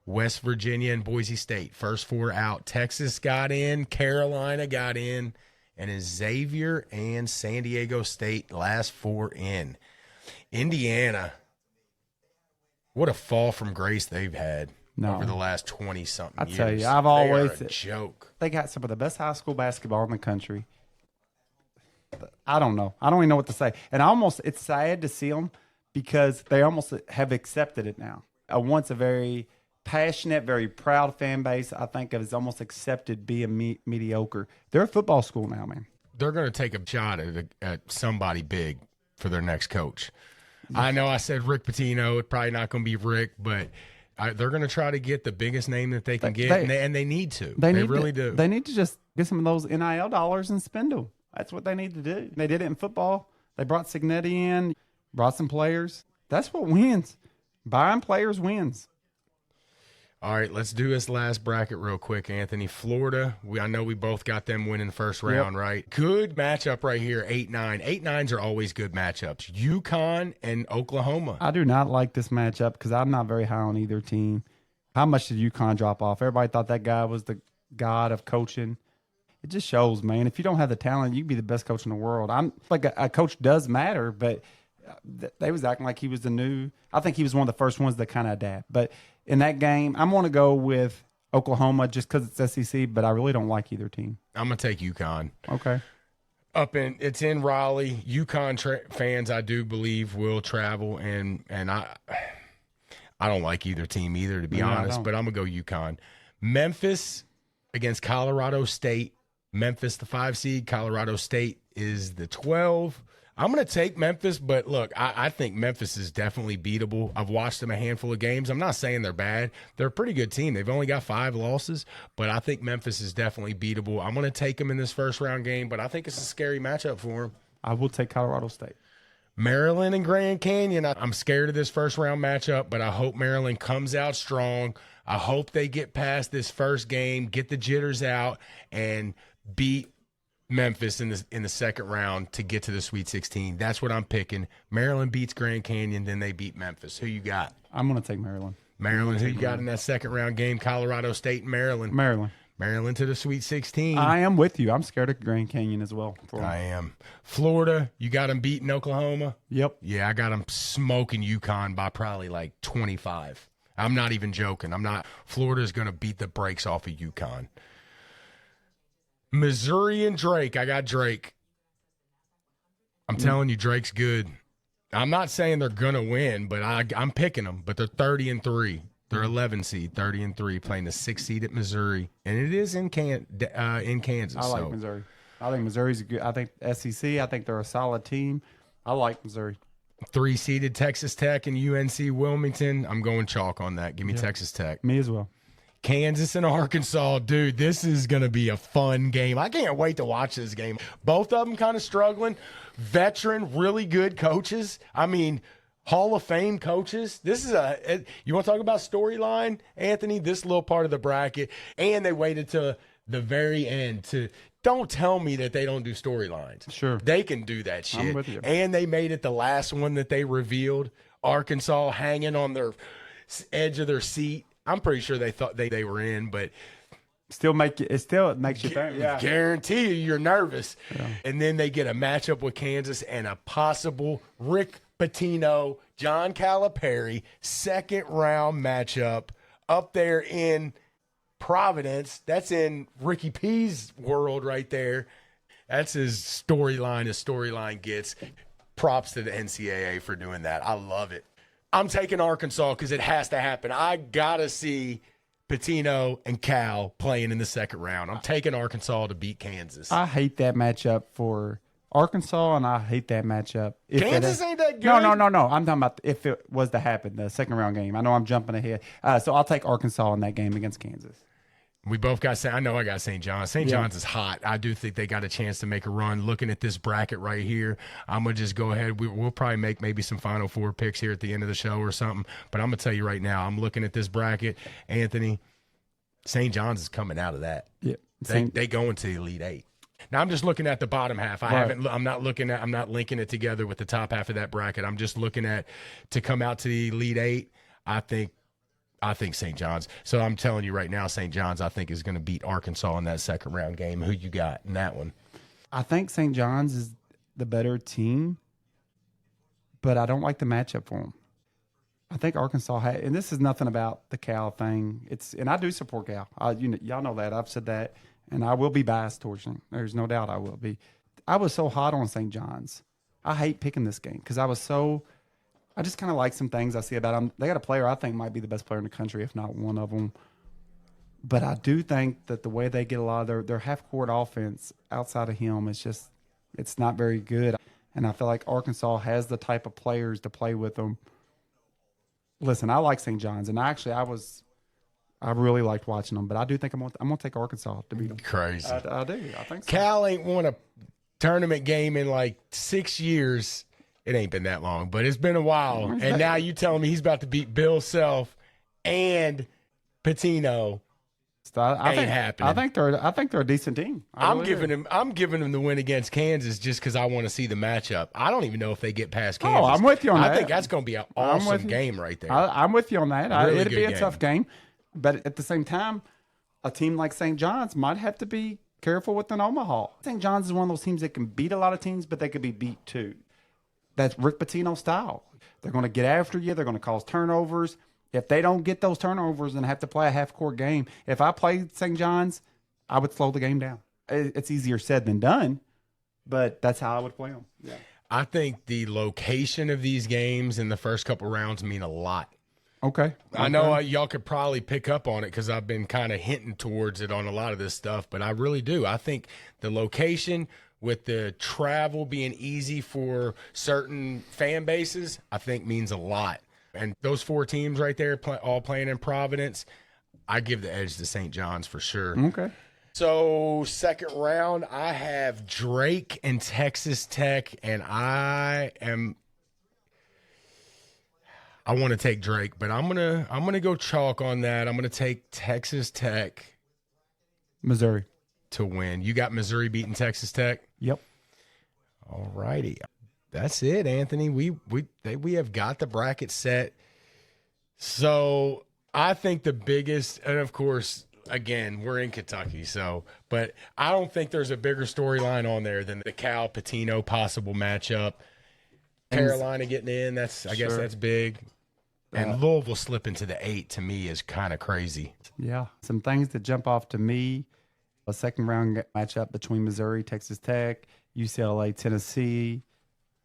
West Virginia and Boise State first 4 out. Texas got in, Carolina got in, and Xavier and San Diego State last 4 in. Indiana, what a fall from grace they've had. Over the last 20-something years. I tell you, I've always a joke. They got some of the best high school basketball in the country. I don't know. I don't even know what to say. And it's sad to see them because they almost have accepted it now. Once a very passionate, very proud fan base, I think has almost accepted being mediocre. They're a football school now, man. They're going to take a shot at somebody big for their next coach. I know I said Rick Pitino. It's probably not going to be Rick, but they're going to try to get the biggest name that they can get, and they need to. They really do. They need to just get some of those NIL dollars and spend them. That's what they need to do. They did it in football. They brought Signetti in, brought some players. That's what wins. Buying players wins. All right, let's do this last bracket real quick, Anthony. Florida, I know we both got them winning first round, right? Good matchup right here, 8-9. 8-9s are always good matchups. UConn and Oklahoma. I do not like this matchup because I'm not very high on either team. How much did UConn drop off? Everybody thought that guy was the god of coaching. It just shows, man. If you don't have the talent, you can be the best coach in the world. I'm like a coach does matter, but they was acting like he was the new. I think he was one of the first ones that kind of adapt. But in that game, I'm going to go with Oklahoma just because it's SEC, but I really don't like either team. I'm going to take UConn. Okay. It's in Raleigh. UConn fans, I do believe, will travel, and I don't like either team either, to be honest, but I'm going to go UConn. Memphis against Colorado State. Memphis, the 5 seed. Colorado State is the 12. I'm going to take Memphis, but look, I think Memphis is definitely beatable. I've watched them a handful of games. I'm not saying they're bad. They're a pretty good team. They've only got 5 losses, but I think Memphis is definitely beatable. I'm going to take them in this first-round game, but I think it's a scary matchup for them. I will take Colorado State. Maryland and Grand Canyon, I'm scared of this first-round matchup, but I hope Maryland comes out strong. I hope they get past this first game, get the jitters out, and beat Memphis in the second round to get to the Sweet 16. That's what I'm picking. Maryland beats Grand Canyon, then they beat Memphis. Who you got? I'm going to take Maryland. Maryland, who you got in that second round game? Colorado State and Maryland. Maryland to the Sweet 16. I am with you. I'm scared of Grand Canyon as well. I am. Florida, you got them beating Oklahoma? Yep. Yeah, I got them smoking UConn by probably like 25. I'm not even joking. Florida's going to beat the brakes off of UConn. Missouri and Drake. I got Drake. I'm telling you, Drake's good. I'm not saying they're going to win, but I'm picking them. But they're 30-3. They're 11 seed, 30-3, playing the 6 seed at Missouri. And it is in Kansas. I like Missouri. I think Missouri's good. I think SEC, I think they're a solid team. I like Missouri. 3-seeded Texas Tech and UNC Wilmington. I'm going chalk on that. Give me Texas Tech. Me as well. Kansas and Arkansas, dude, this is going to be a fun game. I can't wait to watch this game. Both of them kind of struggling. Veteran, really good coaches. I mean, Hall of Fame coaches. This is you want to talk about storyline, Anthony? This little part of the bracket. And they waited to the very end to – don't tell me that they don't do storylines. Sure. They can do that shit. I'm with you. And they made it the last one that they revealed. Arkansas hanging on their edge of their seat. I'm pretty sure they thought they were in, but it still makes you think. Yeah. Guarantee you're nervous. Yeah. And then they get a matchup with Kansas and a possible Rick Pitino, John Calipari, second round matchup up there in Providence. That's in Ricky P's world right there. That's as storyline gets. Props to the NCAA for doing that. I love it. I'm taking Arkansas because it has to happen. I got to see Pitino and Cal playing in the second round. I'm taking Arkansas to beat Kansas. I hate that matchup for Arkansas, and I hate that matchup. Kansas ain't that good. No. I'm talking about if it was to happen, the second round game. I know I'm jumping ahead. So I'll take Arkansas in that game against Kansas. We both got I know I got St. John's. St. John's is hot. I do think they got a chance to make a run. Looking at this bracket right here, I'm going to just go ahead. We'll probably make maybe some Final Four picks here at the end of the show or something. But I'm going to tell you right now, I'm looking at this bracket, Anthony, St. John's is coming out of that. Yeah. They go into the Elite Eight. Now I'm just looking at the bottom half. I'm not linking it together with the top half of that bracket. I'm just looking at to come out to the Elite Eight. I think St. John's. So I'm telling you right now, St. John's, I think, is going to beat Arkansas in that second round game. Who you got in that one? I think St. John's is the better team, but I don't like the matchup for them. I think Arkansas had, and this is nothing about the Cal thing. And I do support Cal. Y'all know that. I've said that, and I will be biased towards them. There's no doubt I will be. I was so hot on St. John's. I hate picking this game because I just kind of like some things I see about them. They got a player I think might be the best player in the country, if not one of them. But I do think that the way they get a lot of their half-court offense outside of him is just it's not very good. And I feel like Arkansas has the type of players to play with them. Listen, I like St. John's, and I really liked watching them. But I do think I'm gonna take Arkansas to beat them. Crazy. I do. I think so. Cal ain't won a tournament game in like 6 years. It ain't been that long, but it's been a while. And now you telling me he's about to beat Bill Self and Pitino. Ain't happening. I think they're a decent team. I'm giving them the win against Kansas just because I want to see the matchup. I don't even know if they get past Kansas. Oh, I'm with you on that. I think that's going to be an awesome game right there. I'm with you on that. Really It'd be a game. tough game, but at the same time, a team like St. John's might have to be careful with an Omaha. St. John's is one of those teams that can beat a lot of teams, but they could be beat too. That's Rick Pitino style. They're going to get after you. They're going to cause turnovers. If they don't get those turnovers and have to play a half-court game, if I played St. John's, I would slow the game down. It's easier said than done, but that's how I would play them. Yeah. I think the location of these games in the first couple rounds mean a lot. Okay. I know y'all could probably pick up on it because I've been kind of hinting towards it on a lot of this stuff, but I really do. I think the location with the travel being easy for certain fan bases, I think means a lot. And those four teams right there, all playing in Providence, I give the edge to St. John's for sure. Okay. So second round, I have Drake and Texas Tech, and I want to take Drake, but I'm gonna go chalk on that. I'm gonna take Texas Tech, Missouri to win. You got Missouri beating Texas Tech? Yep. All righty. That's it, Anthony. We have got the bracket set. So I think the biggest, and of course, again, we're in Kentucky, but I don't think there's a bigger storyline on there than the Cal Pitino possible matchup. Carolina getting in, I guess that's big. And Louisville slipping to the 8 to me is kind of crazy. Yeah. Some things that jump off to me. A second round matchup between Missouri, Texas Tech, UCLA, Tennessee,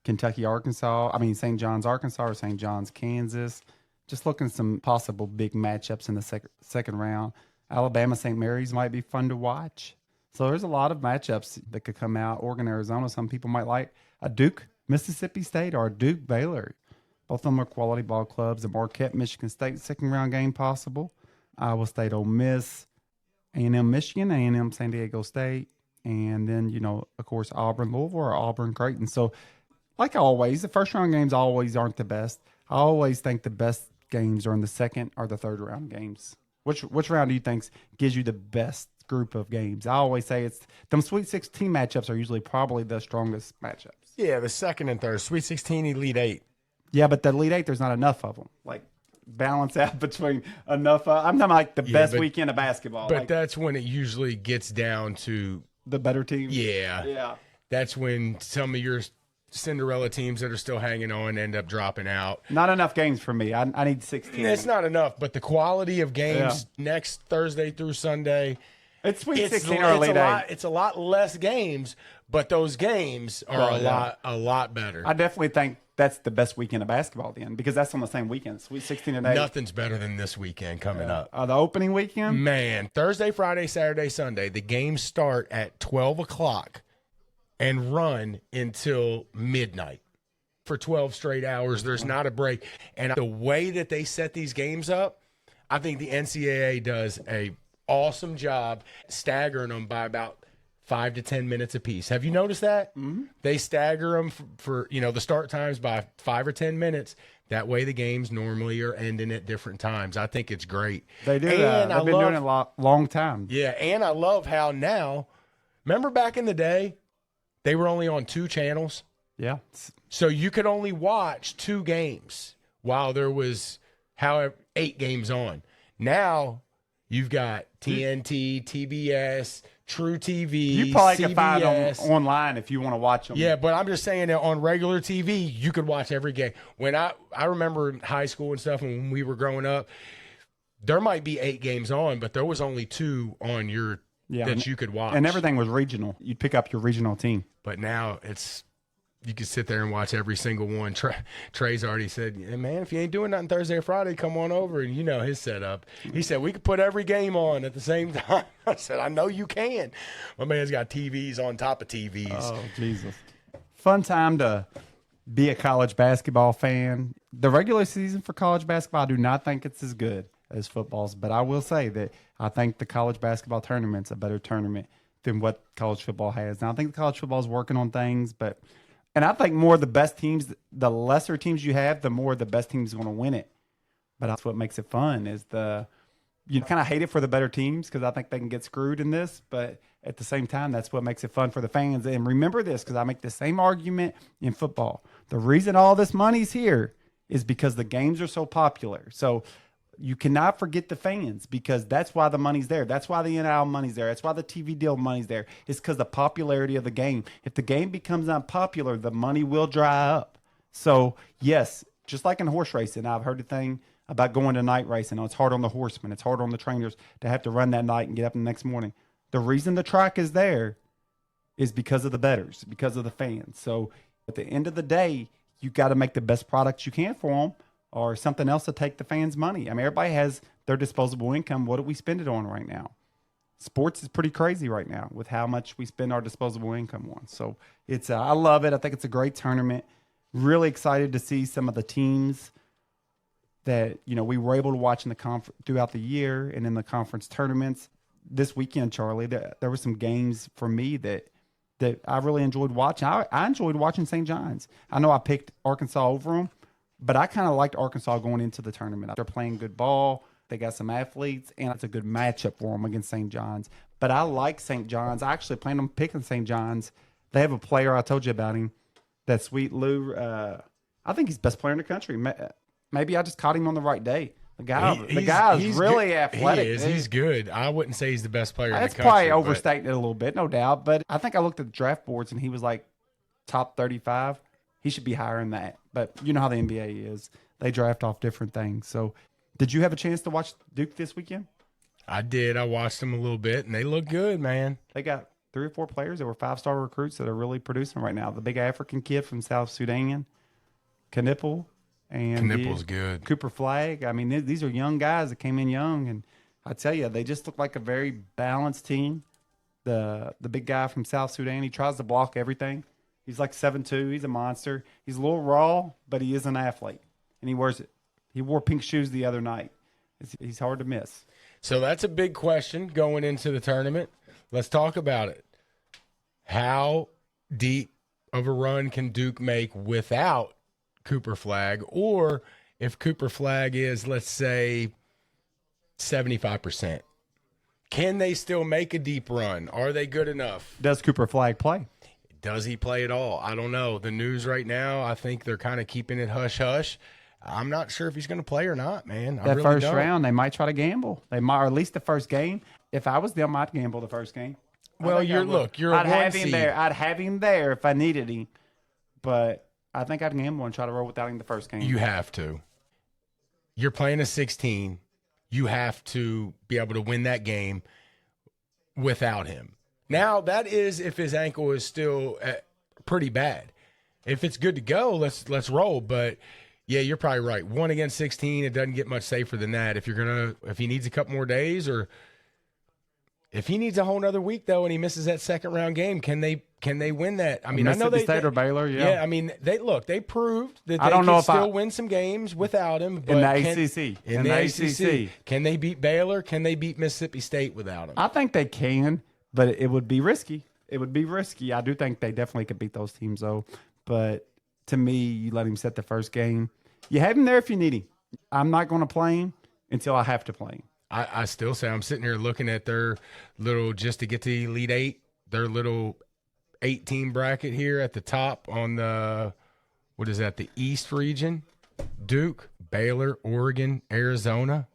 Kentucky, Arkansas. I mean, St. John's, Arkansas, or St. John's, Kansas. Just looking at some possible big matchups in the second round. Alabama, St. Mary's might be fun to watch. So there's a lot of matchups that could come out. Oregon, Arizona, some people might like a Duke, Mississippi State, or a Duke, Baylor. Both of them are quality ball clubs. A Marquette, Michigan State second round game possible. Iowa State, Ole Miss, A&M, Michigan, A&M, San Diego State. And then, of course, Auburn, Louisville, or Auburn, Creighton. So like always, the first round games always aren't the best. I always think the best games are in the second or the third round games. Which round do you think gives you the best group of games? I always say it's them Sweet 16 matchups are usually probably the strongest matchups. Yeah, the second and third, Sweet 16, Elite 8. Yeah, but the Elite 8, there's not enough of them. Like, balance out between enough. I'm talking like the best weekend of basketball. But that's when it usually gets down to the better team. Yeah. Yeah. That's when some of your Cinderella teams that are still hanging on end up dropping out. Not enough games for me. I need 16. It's not enough, but the quality of games next Thursday through Sunday, it's Sweet 16 or Elite 8. It's a lot less games, but those games are a lot better. I definitely think that's the best weekend of basketball then, because that's on the same weekend. Sweet 16 and 8. Nothing's better than this weekend coming up. The opening weekend? Man, Thursday, Friday, Saturday, Sunday, the games start at 12 o'clock and run until midnight for 12 straight hours. There's not a break. And the way that they set these games up, I think the NCAA does a awesome job staggering them by about 5 to 10 minutes apiece. Have you noticed that? Mm-hmm. They stagger them for the start times by 5 or 10 minutes. That way the games normally are ending at different times. I think it's great. They do. They've been doing it a long time. Yeah, and I love how now, remember back in the day, they were only on 2 channels? Yeah. So you could only watch 2 games while there was 8 games on. Now you've got TNT, TBS, True TV, you probably CBS. can find them online if you want to watch them. Yeah, but I'm just saying that on regular TV, you could watch every game. When I remember in high school and stuff, and when we were growing up, there might be 8 games on, but there was only 2 on your that you could watch. And everything was regional. You'd pick up your regional team. But now you can sit there and watch every single one. Trey's already said, hey, man, if you ain't doing nothing Thursday or Friday, come on over. And you know his setup. He said, we could put every game on at the same time. I said, I know you can. My man's got TVs on top of TVs. Oh, Jesus. Fun time to be a college basketball fan. The regular season for college basketball, I do not think it's as good as football's. But I will say that I think the college basketball tournament's a better tournament than what college football has. Now, I think the college football is working on things, but – and I think more of the best teams, the lesser teams you have, the more the best teams going to win it. But that's what makes it fun is you kind of hate it for the better teams because I think they can get screwed in this. But at the same time, that's what makes it fun for the fans. And remember this, because I make the same argument in football. The reason all this money's here is because the games are so popular. So you cannot forget the fans because that's why the money's there. That's why the NIL money's there. That's why the TV deal money's there. It's because the popularity of the game. If the game becomes unpopular, the money will dry up. So, yes, just like in horse racing, I've heard the thing about going to night racing. It's hard on the horsemen. It's hard on the trainers to have to run that night and get up the next morning. The reason the track is there is because of the bettors, because of the fans. So, at the end of the day, you got to make the best products you can for them, or something else to take the fans' money. I mean, everybody has their disposable income. What do we spend it on right now? Sports is pretty crazy right now with how much we spend our disposable income on. So it's I love it. I think it's a great tournament. Really excited to see some of the teams that we were able to watch in the throughout the year and in the conference tournaments. This weekend, Charlie, there were some games for me that I really enjoyed watching. I enjoyed watching St. John's. I know I picked Arkansas over them, but I kind of liked Arkansas going into the tournament. They're playing good ball. They got some athletes, and it's a good matchup for them against St. John's. But I like St. John's. I actually plan on picking St. John's. They have a player, I told you about him, that Sweet Lou. I think he's the best player in the country. Maybe I just caught him on the right day. The guy is really athletic. He is. He's good. I wouldn't say he's the best player in the country. That's probably overstating it a little bit, no doubt. But I think I looked at the draft boards, and he was like top 35. He should be higher than that. But you know how the NBA is. They draft off different things. So did you have a chance to watch Duke this weekend? I did. I watched them a little bit, and they look good, man. They got 3 or 4 players that were 5-star recruits that are really producing right now. The big African kid from South Sudan, Knipple. And Knipple's good. Cooper Flagg. I mean, these are young guys that came in young. And I tell you, they just look like a very balanced team. The big guy from South Sudan, he tries to block everything. He's like 7'2". He's a monster. He's a little raw, but he is an athlete. And he wears it. He wore pink shoes the other night. He's hard to miss. So that's a big question going into the tournament. Let's talk about it. How deep of a run can Duke make without Cooper Flagg? Or if Cooper Flagg is, let's say, 75%, can they still make a deep run? Are they good enough? Does Cooper Flagg play? Does he play at all? I don't know. The news right now, I think they're kind of keeping it hush-hush. I'm not sure if he's going to play or not, man. That really first round, they might try to gamble. They might, or at least the first game. If I was them, I'd gamble the first game. Well, you're I'd have him there. I'd have him there if I needed him. But I think I'd gamble and try to roll without him the first game. You have to. You're playing a 16. You have to be able to win that game without him. Now, that is if his ankle is still pretty bad. If it's good to go, let's roll. But yeah, you're probably right. 1 against 16, it doesn't get much safer than that. If he needs a couple more days, or If he needs a whole nother week though, and he misses that second round game, can they win that? I mean, I know Mississippi State or Baylor, yeah. I mean, they proved that I they don't know can if still win some games without him. But in the ACC. In the ACC, can they beat Baylor? Can they beat Mississippi State without him? I think they can, but it would be risky. It would be risky. I do think they definitely could beat those teams though. But to me, you let him set the first game. You have him there if you need him. I'm not going to play him until I have to play him. I still say I'm sitting here looking at their little, just to get to the Elite Eight, their little 8-team bracket here at the top on the, what is that, the East region? Duke, Baylor, Oregon, Arizona.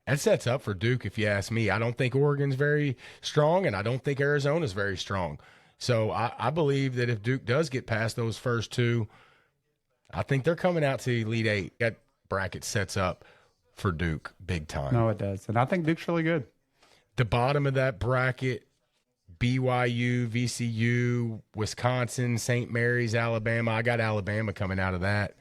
That sets up for Duke if you ask me. I don't think Oregon's very strong, and I don't think Arizona's very strong. So I believe that if Duke does get past those first two, I think they're coming out to the Elite Eight. That bracket sets up for Duke big time. No, it does. And I think Duke's really good. The bottom of that bracket, BYU, VCU, Wisconsin, St. Mary's, Alabama. I got Alabama coming out of that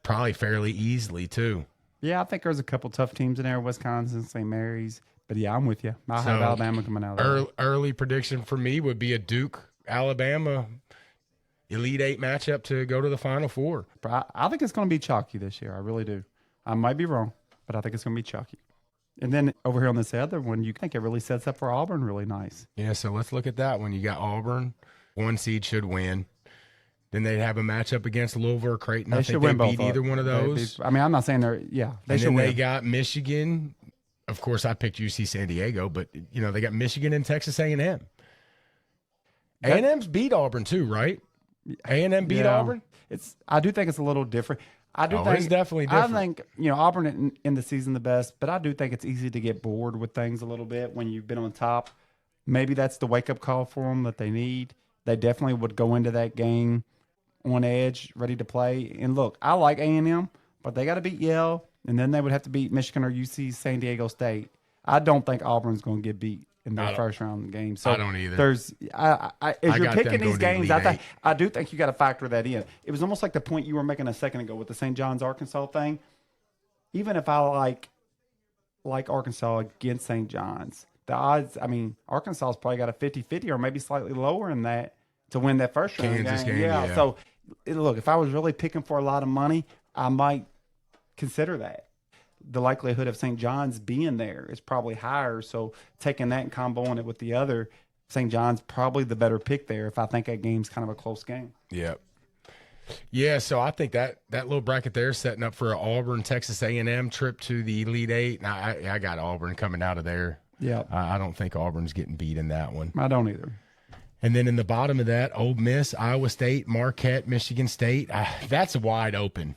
probably fairly easily too. Yeah, I think there's a couple tough teams in there, Wisconsin, St. Mary's. But yeah, I'm with you. I have Alabama coming out of that. Early prediction for me would be a Duke, Alabama Elite Eight matchup to go to the Final Four. But I think it's going to be chalky this year. I really do. I might be wrong, but I think it's going to be chalky. And then over here on this other one, you think it really sets up for Auburn really nice. Yeah, so let's look at that one. You got Auburn, 1 seed should win. Then they'd have a matchup against Louisville or Creighton. I think they beat either one of those. I mean, I'm not saying they're, they should win. They got Michigan. Of course, I picked UC San Diego, but, they got Michigan and Texas A&M. A&M's beat Auburn too, right? A&M beat Auburn? I do think it's a little different. I do think it's definitely different. I think, Auburn in the season the best, but I do think it's easy to get bored with things a little bit when you've been on top. Maybe that's the wake-up call for them that they need. They definitely would go into that game on edge, ready to play. And look, I like A&M, but they got to beat Yale, and then they would have to beat Michigan or UC San Diego State. I don't think Auburn's going to get beat in their first round game. So I don't either. As you're picking these games, I do think you got to factor that in. It was almost like the point you were making a second ago with the St. John's Arkansas thing. Even if I like Arkansas against St. John's, the odds, Arkansas's probably got a 50-50 or maybe slightly lower than that to win that first round Kansas game. Yeah. So look, if I was really picking for a lot of money, I might consider that. The likelihood of St. John's being there is probably higher. So taking that and comboing it with the other, St. John's probably the better pick there if I think that game's kind of a close game. Yeah. Yeah, so I think that little bracket there is setting up for an Auburn, Texas A&M trip to the Elite Eight. And I got Auburn coming out of there. Yeah. I don't think Auburn's getting beat in that one. I don't either. And then in the bottom of that, Ole Miss, Iowa State, Marquette, Michigan State. That's wide open.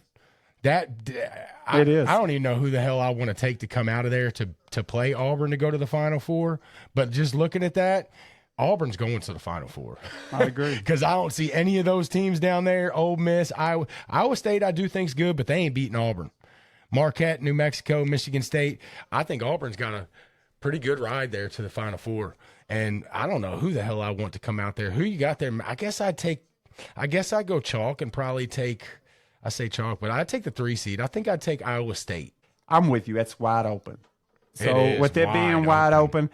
It is. I don't even know who the hell I want to take to come out of there to play Auburn to go to the Final Four. But just looking at that, Auburn's going to the Final Four. I agree. Because I don't see any of those teams down there. Ole Miss, Iowa State, I do think's good, but they ain't beating Auburn. Marquette, New Mexico, Michigan State. I think Auburn's got a pretty good ride there to the Final Four. And I don't know who the hell I want to come out there. Who you got there? I guess I'd go chalk and probably take. I say chalk, but I'd take the 3 seed. I think I'd take Iowa State. I'm with you. It's wide open. So with it being wide open,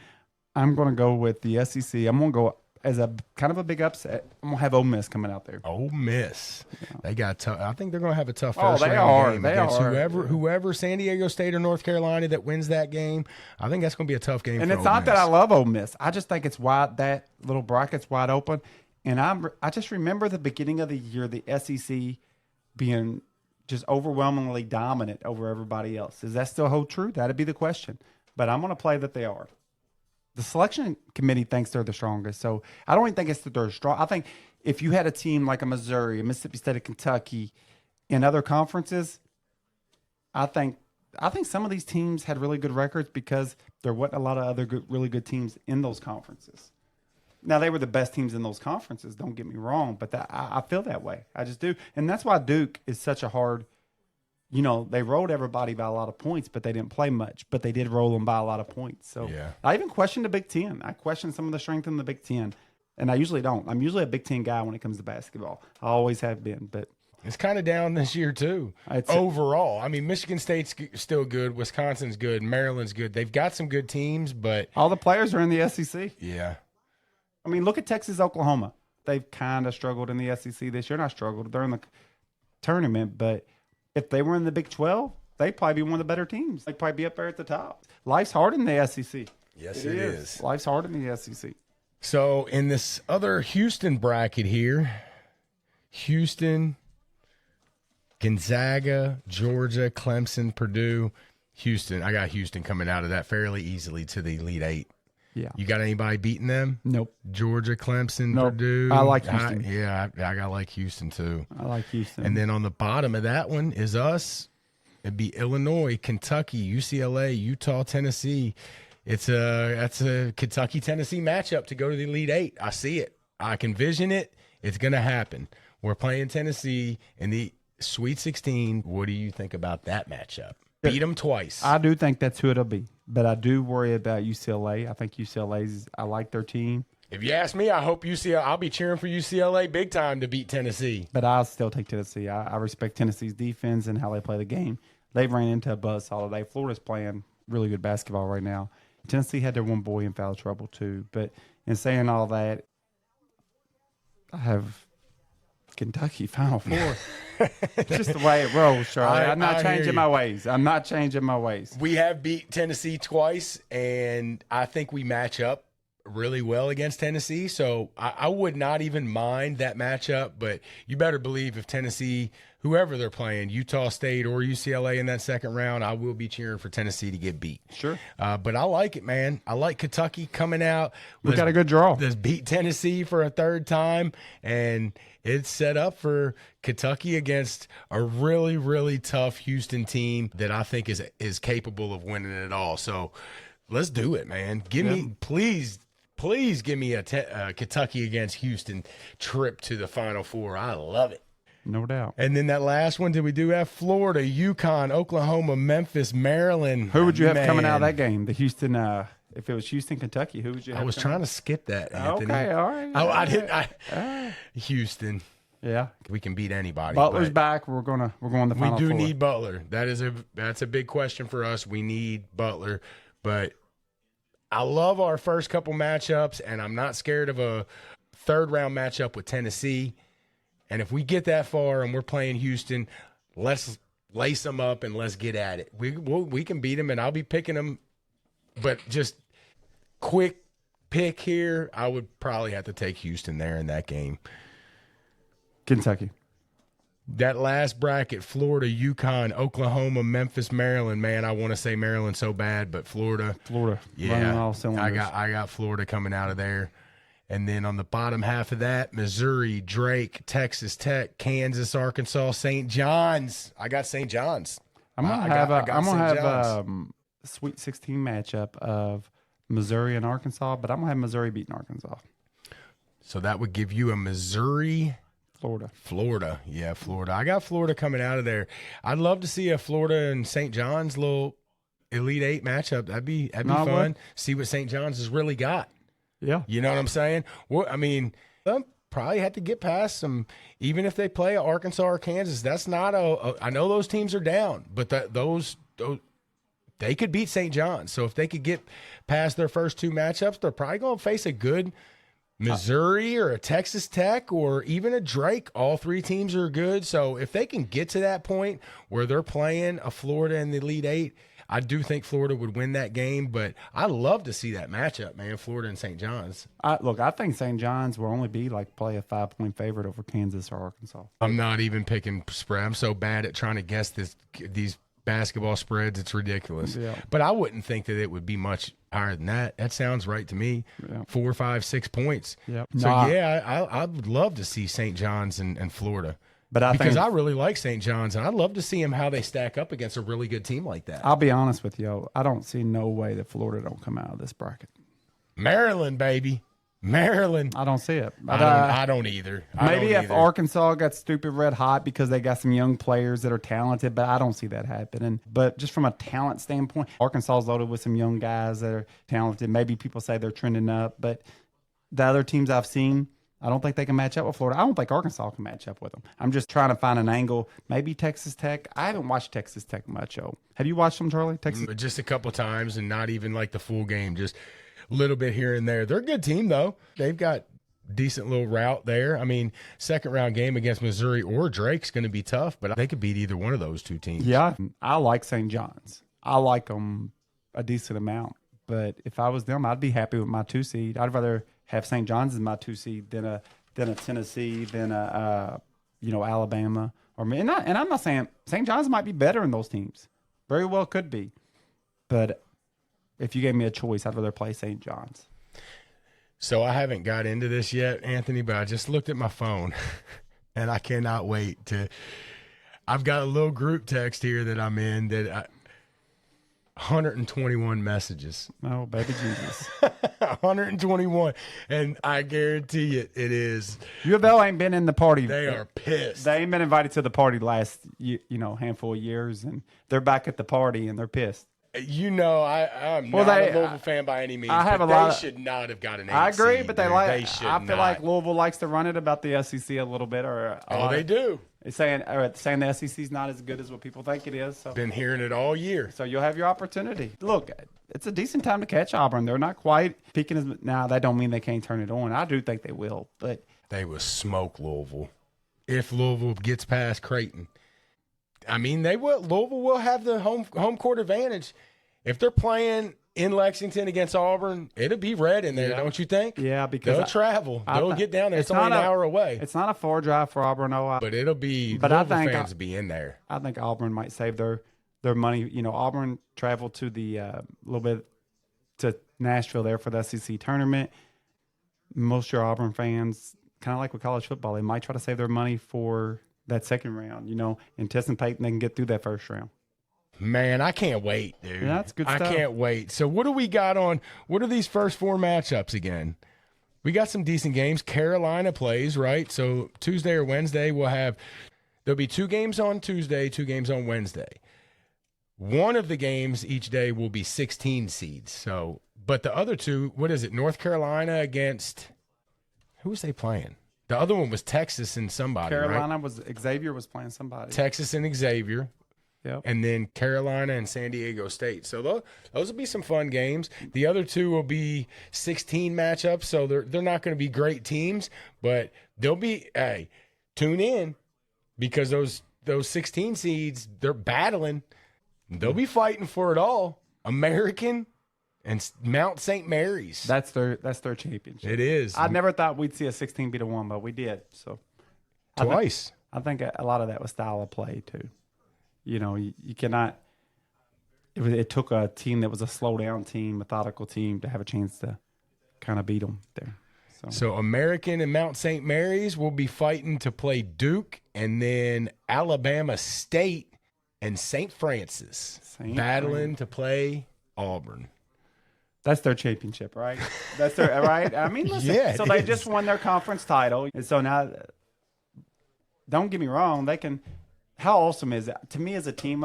I'm going to go with the SEC. I'm going to go as a kind of a big upset. I'm going to have Ole Miss coming out there. Ole Miss. Yeah. They got tough. I think they're going to have a tough first round game they against are. whoever San Diego State or North Carolina that wins that game. I think that's going to be a tough game. And for it's Ole not Miss. that I love Ole Miss. I just think it's wide. That little bracket's wide open. And I just remember the beginning of the year, the SEC being just overwhelmingly dominant over everybody else. Does that still hold true? That'd be the question. But I'm going to play that they are. The selection committee thinks they're the strongest. So I don't even think it's that they're strong. I think if you had a team like a Missouri, a Mississippi State, a Kentucky, in other conferences, I think some of these teams had really good records because there wasn't a lot of other really good teams in those conferences. Now, they were the best teams in those conferences, don't get me wrong, but I feel that way. I just do. And that's why Duke is such a hard, they rolled everybody by a lot of points, but they didn't play much. But they did roll them by a lot of points. So yeah. I even questioned the Big Ten. I questioned some of the strength in the Big Ten. And I usually don't. I'm usually a Big Ten guy when it comes to basketball. I always have been. But It's kind of down this year too. Overall, I mean, Michigan State's still good. Wisconsin's good. Maryland's good. They've got some good teams, but all the players are in the SEC. Yeah. I mean, look at Texas, Oklahoma. They've kind of struggled in the SEC this year. Not struggled. They're in the tournament, but if they were in the Big 12, they'd probably be one of the better teams. They'd probably be up there at the top. Life's hard in the SEC. Yes, it is. Life's hard in the SEC. So in this other Houston bracket here, Houston, Gonzaga, Georgia, Clemson, Purdue, Houston. I got Houston coming out of that fairly easily to the Elite Eight. Yeah. You got anybody beating them? Nope. Georgia, Clemson, Nope. Purdue. I like Houston. I got like Houston too. I like Houston. And then on the bottom of that one is us. It'd be Illinois, Kentucky, UCLA, Utah, Tennessee. That's a Kentucky-Tennessee matchup to go to the Elite Eight. I see it. I can vision it. It's going to happen. We're playing Tennessee in the Sweet 16. What do you think about that matchup? Beat them twice. I do think that's who it'll be, but I do worry about UCLA. I think I like their team. If you ask me, I hope UCLA. I'll be cheering for UCLA big time to beat Tennessee. But I'll still take Tennessee. I respect Tennessee's defense and how they play the game. They've ran into a buzzsaw today. Florida's playing really good basketball right now. Tennessee had their one boy in foul trouble too. But in saying all that, I have Kentucky Final Four. Just the way it rolls, Charlie. I'm not changing my ways. I'm not changing my ways. We have beat Tennessee twice, and I think we match up really well against Tennessee. So I would not even mind that matchup, but you better believe if Tennessee, whoever they're playing, Utah State or UCLA in that second round, I will be cheering for Tennessee to get beat. Sure. But I like it, man. I like Kentucky coming out. We got a good draw. Let's beat Tennessee for a third time, and it's set up for Kentucky against a really, really tough Houston team that I think is capable of winning it all. So let's do it, man. Give me, please give me a Kentucky against Houston trip to the Final Four. I love it. No doubt. And then that last one, we do have Florida, UConn, Oklahoma, Memphis, Maryland. Who would you have coming out of that game? The Houston, if it was Houston, Kentucky, who would you have? I was trying to skip that, Anthony. Okay, all right. I didn't. Houston. Yeah. We can beat anybody. Butler's back. We're going the Final Four. We do need Butler. That's a big question for us. We need Butler. But I love our first couple matchups, and I'm not scared of a third-round matchup with Tennessee. And if we get that far and we're playing Houston, let's lace them up and let's get at it. We can beat them, and I'll be picking them. But just quick pick here, I would probably have to take Houston there in that game. Kentucky. That last bracket, Florida, UConn, Oklahoma, Memphis, Maryland. Man, I want to say Maryland so bad, but Florida. Yeah. All cylinders. I got Florida coming out of there. And then on the bottom half of that, Missouri, Drake, Texas Tech, Kansas, Arkansas, St. John's. I got St. John's. I'm gonna have a Sweet 16 matchup of Missouri and Arkansas, but I'm gonna have Missouri beating Arkansas. So that would give you a Missouri, Florida. Yeah, Florida. I got Florida coming out of there. I'd love to see a Florida and St. John's little Elite Eight matchup. That'd be fun. See what St. John's has really got. Yeah. You know what I'm saying? Well, I mean, they'll probably have to get past some, even if they play Arkansas or Kansas, that's not I know those teams are down, but those they could beat St. John's. So if they could get past their first two matchups, they're probably going to face a good Missouri or a Texas Tech or even a Drake. All three teams are good. So if they can get to that point where they're playing a Florida in the Elite Eight, I do think Florida would win that game, but I love to see that matchup, man, Florida and St. John's. I think St. John's will only be play a 5-point favorite over Kansas or Arkansas. I'm not even picking spread. I'm so bad at trying to guess these basketball spreads. It's ridiculous. Yeah. But I wouldn't think that it would be much higher than that. That sounds right to me. Yeah. 4, 5, 6 points. Yep. So, I would love to see St. John's and Florida. But I really like St. John's, and I'd love to see him how they stack up against a really good team like that. I'll be honest with you. I don't see no way that Florida don't come out of this bracket. Maryland, baby. Maryland. I don't see it. But, I don't either. Maybe if Arkansas got stupid red hot because they got some young players that are talented, but I don't see that happening. But just from a talent standpoint, Arkansas is loaded with some young guys that are talented. Maybe people say they're trending up, but the other teams I've seen, I don't think they can match up with Florida. I don't think Arkansas can match up with them. I'm just trying to find an angle. Maybe Texas Tech. I haven't watched Texas Tech much, though. Have you watched them, Charlie? Texas? Just a couple times, and not even like the full game, just a little bit here and there. They're a good team, though. They've got decent little route there. I mean, second round game against Missouri or Drake's going to be tough, but they could beat either one of those two teams. Yeah, I like St. John's. I like them a decent amount. But if I was them, I'd be happy with my 2 seed. I'd rather have St. John's as my 2 seed than a Tennessee, than a Alabama. And I'm not saying St. John's might be better in those teams. Very well could be. But if you gave me a choice, I'd rather play St. John's. So I haven't got into this yet, Anthony, but I just looked at my phone, and I cannot wait to – I've got a little group text here that I'm in that 121 messages. Oh, baby Jesus. 121. And I guarantee it is. U of L ain't been in the party. They are pissed. They ain't been invited to the party last handful of years, and they're back at the party, and they're pissed. I'm not a Louisville fan by any means. They should not have got an 8 I agree, seed, but they should I feel like Louisville likes to run it about the SEC a little bit. They do. Saying the SEC's not as good as what people think it is. So. Been hearing it all year. So you'll have your opportunity. Look, it's a decent time to catch Auburn. They're not quite peaking now. That don't mean they can't turn it on. I do think they will, but they will smoke Louisville if Louisville gets past Creighton. I mean, Louisville will have the home court advantage. If they're playing in Lexington against Auburn, it'll be red in there, don't you think? Yeah, because they'll travel. They'll get down there. It's only an hour away. It's not a far drive for Auburn, but it'll be. But Louisville fans will be in there. I think Auburn might save their money. Auburn traveled to the little bit to Nashville there for the SEC tournament. Most of your Auburn fans, kind of like with college football, they might try to save their money for that second round. Anticipating they can get through that first round. Man, I can't wait, dude. Yeah, that's good stuff. I can't wait. So what do we got on? What are these first 4 matchups again? We got some decent games. Carolina plays, right? So Tuesday or Wednesday there'll be 2 games on Tuesday, 2 games on Wednesday. One of the games each day will be 16 seeds. So, but the other 2, what is it? North Carolina against who was they playing? The other one was Texas and somebody. Carolina right? Xavier was playing somebody. Texas and Xavier. Yep. And then Carolina and San Diego State. So those will be some fun games. The other 2 will be 16 matchups, so they're not going to be great teams, but they'll be. Hey, tune in because those 16 seeds, they're battling. They'll be fighting for it all. American and Mount St. Mary's. That's their championship. It is. I never thought we'd see a 16 beat a 1, but we did. So twice. I think a lot of that was style of play too. You cannot. It took a team that was a slow down team, methodical team, to have a chance to kind of beat them there. So American and Mount St. Mary's will be fighting to play Duke, and then Alabama State and St. Francis battling to play Auburn. That's their championship, right? That's their right. I mean, listen. Yeah, so they just won their conference title, and so now, don't get me wrong, they can. How awesome is it? To me, as a team,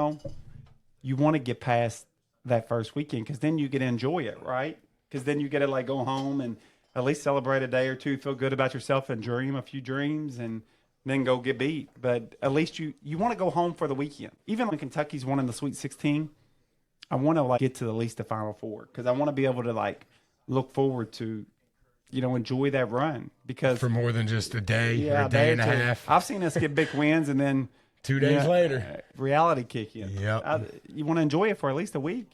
you want to get past that first weekend because then you get to enjoy it, right? Because then you get to go home and at least celebrate a day or two, feel good about yourself, and dream a few dreams, and then go get beat. But at least you want to go home for the weekend. Even when Kentucky's won in the Sweet 16, I want to get to at least the Final Four because I want to be able to look forward to. Enjoy that run because for more than just a day or a day and a half. I've seen us get big wins and then 2 days later, reality kick in. Yep. You want to enjoy it for at least a week,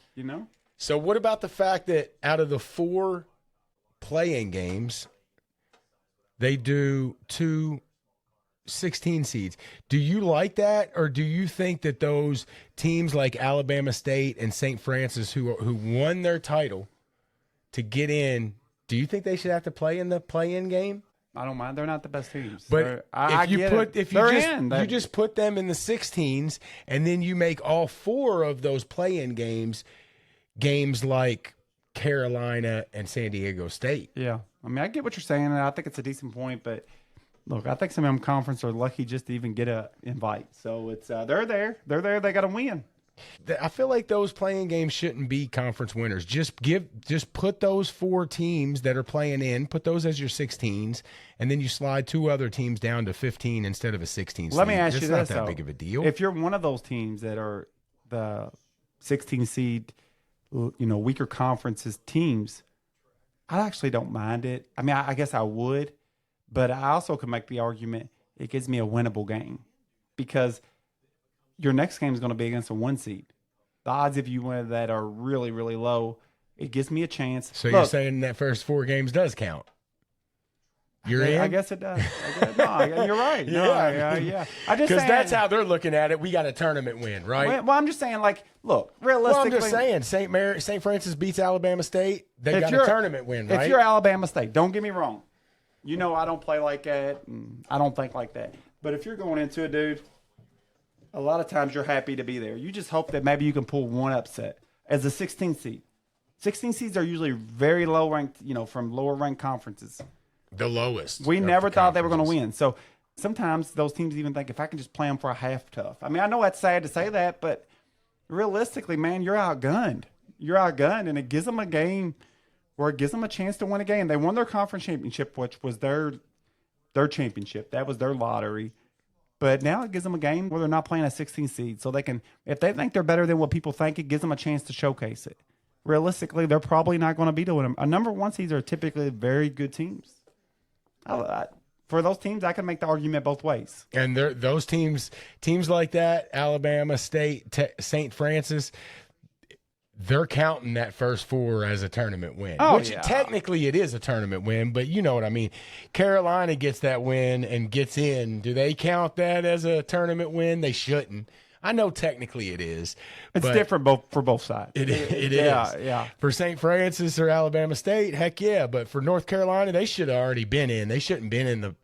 So what about the fact that out of the 4 playing games, they do 2 16 seeds? Do you like that, or do you think that those teams like Alabama State and St. Francis who won their title to get in, do you think they should have to play in the play-in game? I don't mind. They're not the best teams. But you just put them in the 16s, and then you make all 4 of those play-in games like Carolina and San Diego State. Yeah. I mean, I get what you're saying, and I think it's a decent point. But, look, I think some of them conference are lucky just to even get an invite. So, it's they're there. They're there. They got to win. I feel like those playing games shouldn't be conference winners. Just put those 4 teams that are playing in, put those as your 16s, and then you slide 2 other teams down to 15 instead of a 16 seed. Let me ask you this, It's not that though. big of a deal. If you're one of those teams that are the 16 seed, weaker conferences teams, I actually don't mind it. I mean, I guess I would, but I also could make the argument it gives me a winnable game because your next game is going to be against a 1 seed. The odds if you win that are really, really low. It gives me a chance. So you're saying that first 4 games does count? You're in? I guess it does. No, you're right. No, yeah. I just because saying, that's how they're looking at it. We got a tournament win, right? Well, I'm just saying, look, Well, realistically. I'm just saying, St. Francis beats Alabama State. They got a tournament win, right? If you're Alabama State, don't get me wrong. I don't play like that, and I don't think like that. But if you're going into it, dude, a lot of times you're happy to be there. You just hope that maybe you can pull one upset as a 16 seed. 16 seeds are usually very low ranked, from lower ranked conferences. The lowest. We never thought they were going to win. So sometimes those teams even think if I can just play them for a half tough. I mean, I know that's sad to say that, but realistically, man, you're outgunned. And it gives them a game where it gives them a chance to win a game. They won their conference championship, which was their championship. That was their lottery. But now it gives them a game where they're not playing a 16 seed. So they can, if they think they're better than what people think, it gives them a chance to showcase it. Realistically, they're probably not going to be doing them. A number 1 seeds are typically very good teams. For those teams, I can make the argument both ways. And those teams like that, Alabama State, St. Francis, they're counting that first 4 as a tournament win. Oh, which yeah. technically it is a tournament win, but you know what I mean. Carolina gets that win and gets in. Do they count that as a tournament win? They shouldn't. I know technically it is. It's different for both sides. It is. Yeah. For St. Francis or Alabama State, heck yeah. But for North Carolina, they should have already been in. They shouldn't have been in the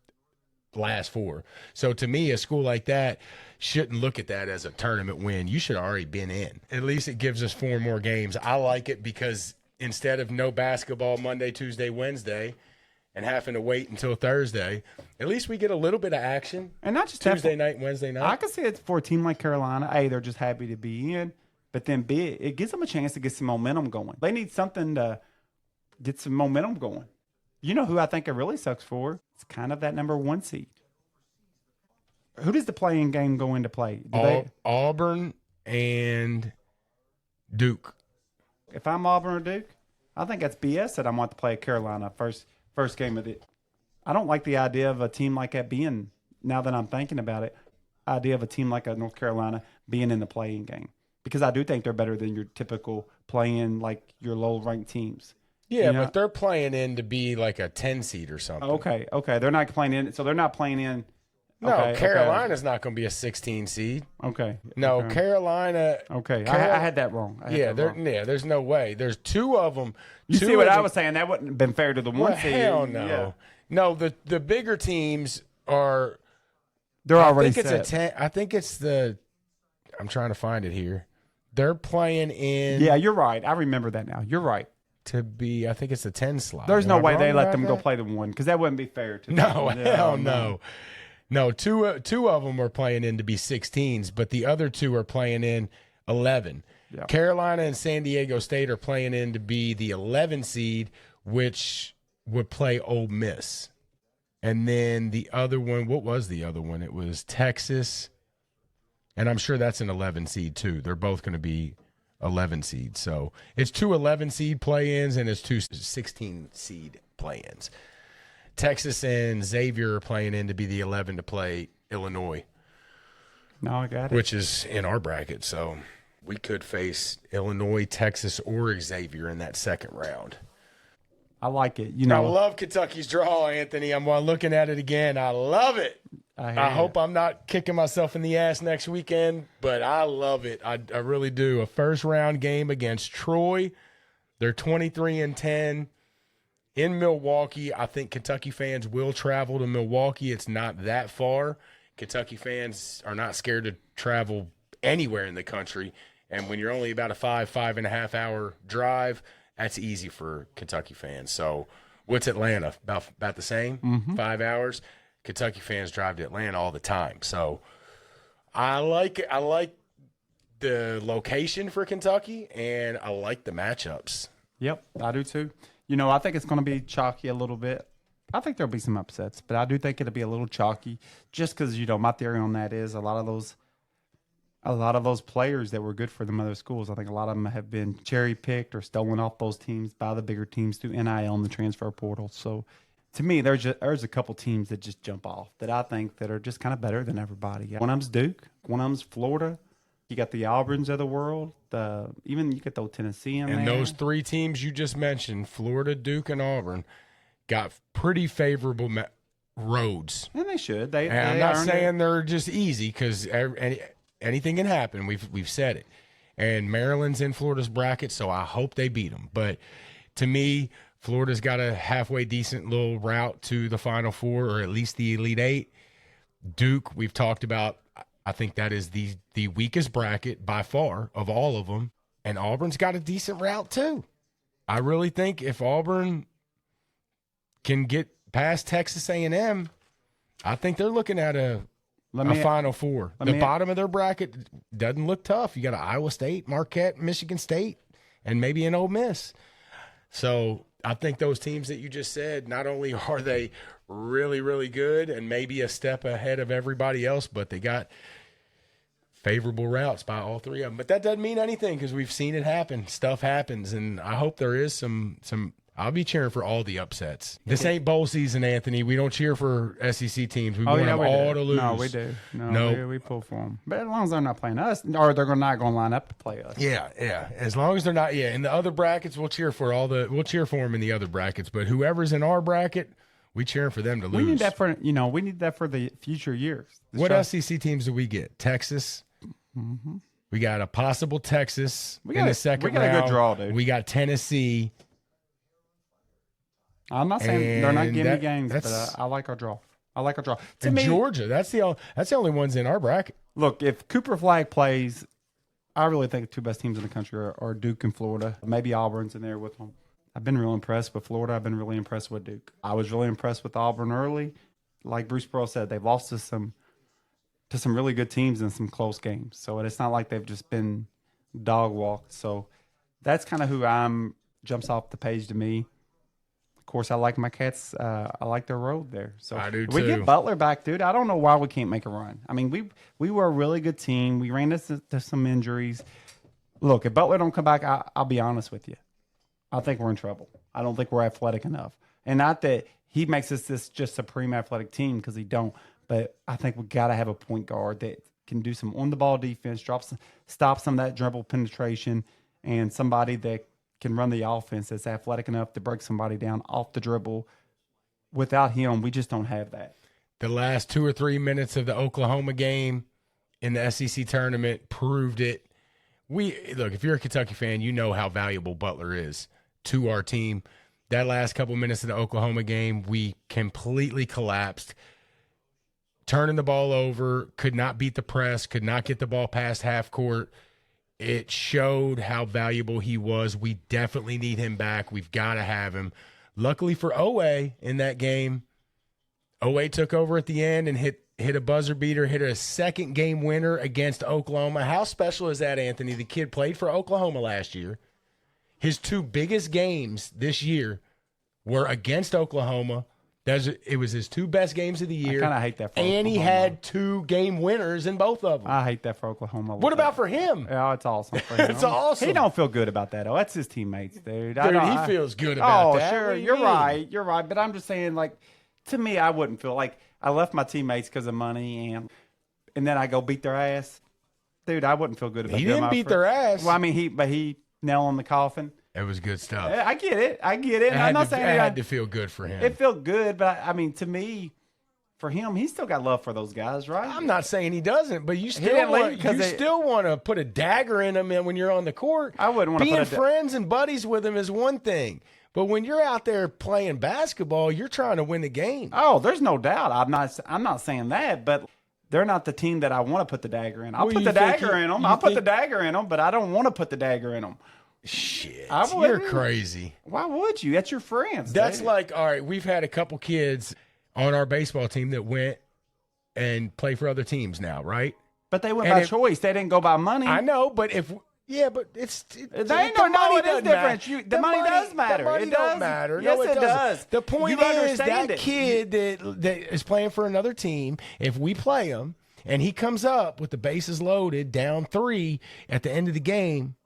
last 4. So to me, a school like that shouldn't look at that as a tournament win. You should have already been in. At least it gives us 4 more games. I like it because instead of no basketball Monday, Tuesday, Wednesday, and having to wait until Thursday, at least we get a little bit of action. And not just Tuesday night, Wednesday night. I can see it for a team like Carolina. A, they're just happy to be in. But then B, it gives them a chance to get some momentum going. They need something to get some momentum going. You know who I think it really sucks for? It's kind of that number 1 seed. Who does the playing game go into play? Auburn and Duke. If I'm Auburn or Duke, I think that's BS that I want to play Carolina first game of it. I don't like the idea of a team like that being, now that I'm thinking about it, idea of a team like a North Carolina being in the playing game. Because I do think they're better than your typical playing like your low-ranked teams. Yeah, but they're playing in to be like a 10 seed or something. Okay. They're not playing in. So they're not playing in. No, Carolina's not going to be a 16 seed. Okay. No, okay. Carolina. Okay, I had that wrong. There's no way. There's 2 of them. You see what I was saying? That wouldn't have been fair to the 1 seed. Hell no. Yeah. No, the bigger teams are. They're already I think set. it's a 10. I think it's the. I'm trying to find it here. They're playing in. Yeah, you're right. I remember that now. You're right. To be, I think it's the 10 slot. There's no Am I way wrong they let about them go that? play the 1 because that wouldn't be fair to them. No, hell no. No, two of them are playing in to be 16s, but the other 2 are playing in 11. Yeah. Carolina and San Diego State are playing in to be the 11 seed, which would play Ole Miss. And then the other one, what was the other one? It was Texas, and I'm sure that's an 11 seed too. They're both going to be 11 seeds. So it's 2 11 seed play-ins and it's 2 16 seed play-ins. Texas and Xavier are playing in to be the 11 to play Illinois. No, I got it. Which is in our bracket. So we could face Illinois, Texas, or Xavier in that second round. I like it. I love Kentucky's draw, Anthony. I'm looking at it again. I love it. I hope I'm not kicking myself in the ass next weekend, but I love it. I really do. A first-round game against Troy. They're 23-10. In Milwaukee, I think Kentucky fans will travel to Milwaukee. It's not that far. Kentucky fans are not scared to travel anywhere in the country. And when you're only about a 5.5 hour drive, that's easy for Kentucky fans. So what's Atlanta? About the same? 5 hours? Kentucky fans drive to Atlanta all the time. So I like the location for Kentucky, and I like the matchups. Yep, I do too. I think it's going to be chalky a little bit. I think there'll be some upsets, but I do think it'll be a little chalky just because, my theory on that is a lot of those players that were good for them other schools, I think a lot of them have been cherry-picked or stolen off those teams by the bigger teams through NIL and the transfer portal. So, to me, there's a couple teams that just jump off that I think that are just kind of better than everybody. One of them's Duke. One of them's Florida. You got the Auburns of the world. Even you get those Tennessee in there. And those three teams you just mentioned, Florida, Duke, and Auburn, got pretty favorable roads. And they should. I'm not saying they're just easy because anything can happen. We've said it. And Maryland's in Florida's bracket, so I hope they beat them. But to me, Florida's got a halfway decent little route to the Final Four or at least the Elite Eight. Duke, we've talked about. I think that is the weakest bracket by far of all of them. And Auburn's got a decent route too. I really think if Auburn can get past Texas A&M, I think they're looking at a Final Four. The bottom of their bracket doesn't look tough. You got an Iowa State, Marquette, Michigan State, and maybe an Ole Miss. So I think those teams that you just said, not only are they really, really good and maybe a step ahead of everybody else, but they got favorable routes by all three of them. But that doesn't mean anything because we've seen it happen. Stuff happens, and I hope there is some I'll be cheering for all the upsets. This ain't bowl season, Anthony. We don't cheer for SEC teams. We want them all to lose. No, we do. No, we pull for them. But as long as they're not playing us, or they're not going to line up to play us. Yeah. As long as they're not, in the other brackets, we'll cheer for them in the other brackets. But whoever's in our bracket, we cheering for them to lose. We need that for the future years. What SEC teams do we get? Texas. Mm-hmm. We got a possible Texas in the second round. We got a good draw, dude. We got Tennessee. I'm not saying they're not giving me games, but I like our draw. And Georgia, that's the only ones in our bracket. Look, if Cooper Flag plays, I really think the two best teams in the country are Duke and Florida. Maybe Auburn's in there with them. I've been real impressed with Florida. I've been really impressed with Duke. I was really impressed with Auburn early. Like Bruce Pearl said, they've lost to some really good teams in some close games. So it's not like they've just been dog walked. So that's kind of who jumps off the page to me. Of course, I like my Cats. I like their road there. So I do too. We get Butler back, dude. I don't know why we can't make a run. I mean, we were a really good team. We ran into some injuries. Look, if Butler don't come back, I'll be honest with you. I think we're in trouble. I don't think we're athletic enough. And not that he makes us this just supreme athletic team, because he don't. But I think we got to have a point guard that can do some on-the-ball defense, stop some of that dribble penetration, and somebody that can run the offense that's athletic enough to break somebody down off the dribble. Without him, we just don't have that. The last 2 or 3 minutes of the Oklahoma game in the SEC tournament proved it. Look, if you're a Kentucky fan, you know how valuable Butler is to our team. That last couple minutes of the Oklahoma game, we completely collapsed. Turning the ball over, could not beat the press, could not get the ball past half court. It showed how valuable he was. We definitely need him back. We've got to have him. Luckily for Owe in that game, Owe took over at the end and hit a buzzer beater, hit a second game winner against Oklahoma. How special is that, Anthony? The kid played for Oklahoma last year. His two biggest games this year were against Oklahoma. It was his two best games of the year. I kind of hate that for and Oklahoma. He had 2 game winners in both of them. I hate that for Oklahoma. What about for him? Oh, it's awesome for him. It's awesome. He don't feel good about that. Oh, that's his teammates, dude. He feels good about that. Oh, sure. You're right. You're right. But I'm just saying, like, to me, I wouldn't feel like I left my teammates because of money and then I go beat their ass. Dude, I wouldn't feel good about that. He didn't beat their ass. Well, I mean, he nail on the coffin. It was good stuff. I get it. I'm not saying it had to feel good for him. It felt good, but I mean, to me, for him, he's still got love for those guys, right? I'm not saying he doesn't, but you still want to put a dagger in him when you're on the court. I wouldn't want to being friends and buddies with him is one thing, but when you're out there playing basketball, you're trying to win the game. Oh, there's no doubt. I'm not saying that, but they're not the team that I want to put the dagger in. I'll put the dagger in them. I'll put the dagger in them, but I don't want to put the dagger in them. Shit, you're crazy. Why would you? That's your friends. That's like, all right, we've had a couple kids on our baseball team that went and play for other teams now, right? But they went by choice. They didn't go by money. I know, but but it's It is different. The money does matter. The money don't matter. Yes, No, it does. The point You is understand that kid that is playing for another team, if we play him and he comes up with the bases loaded, down 3 at the end of the game,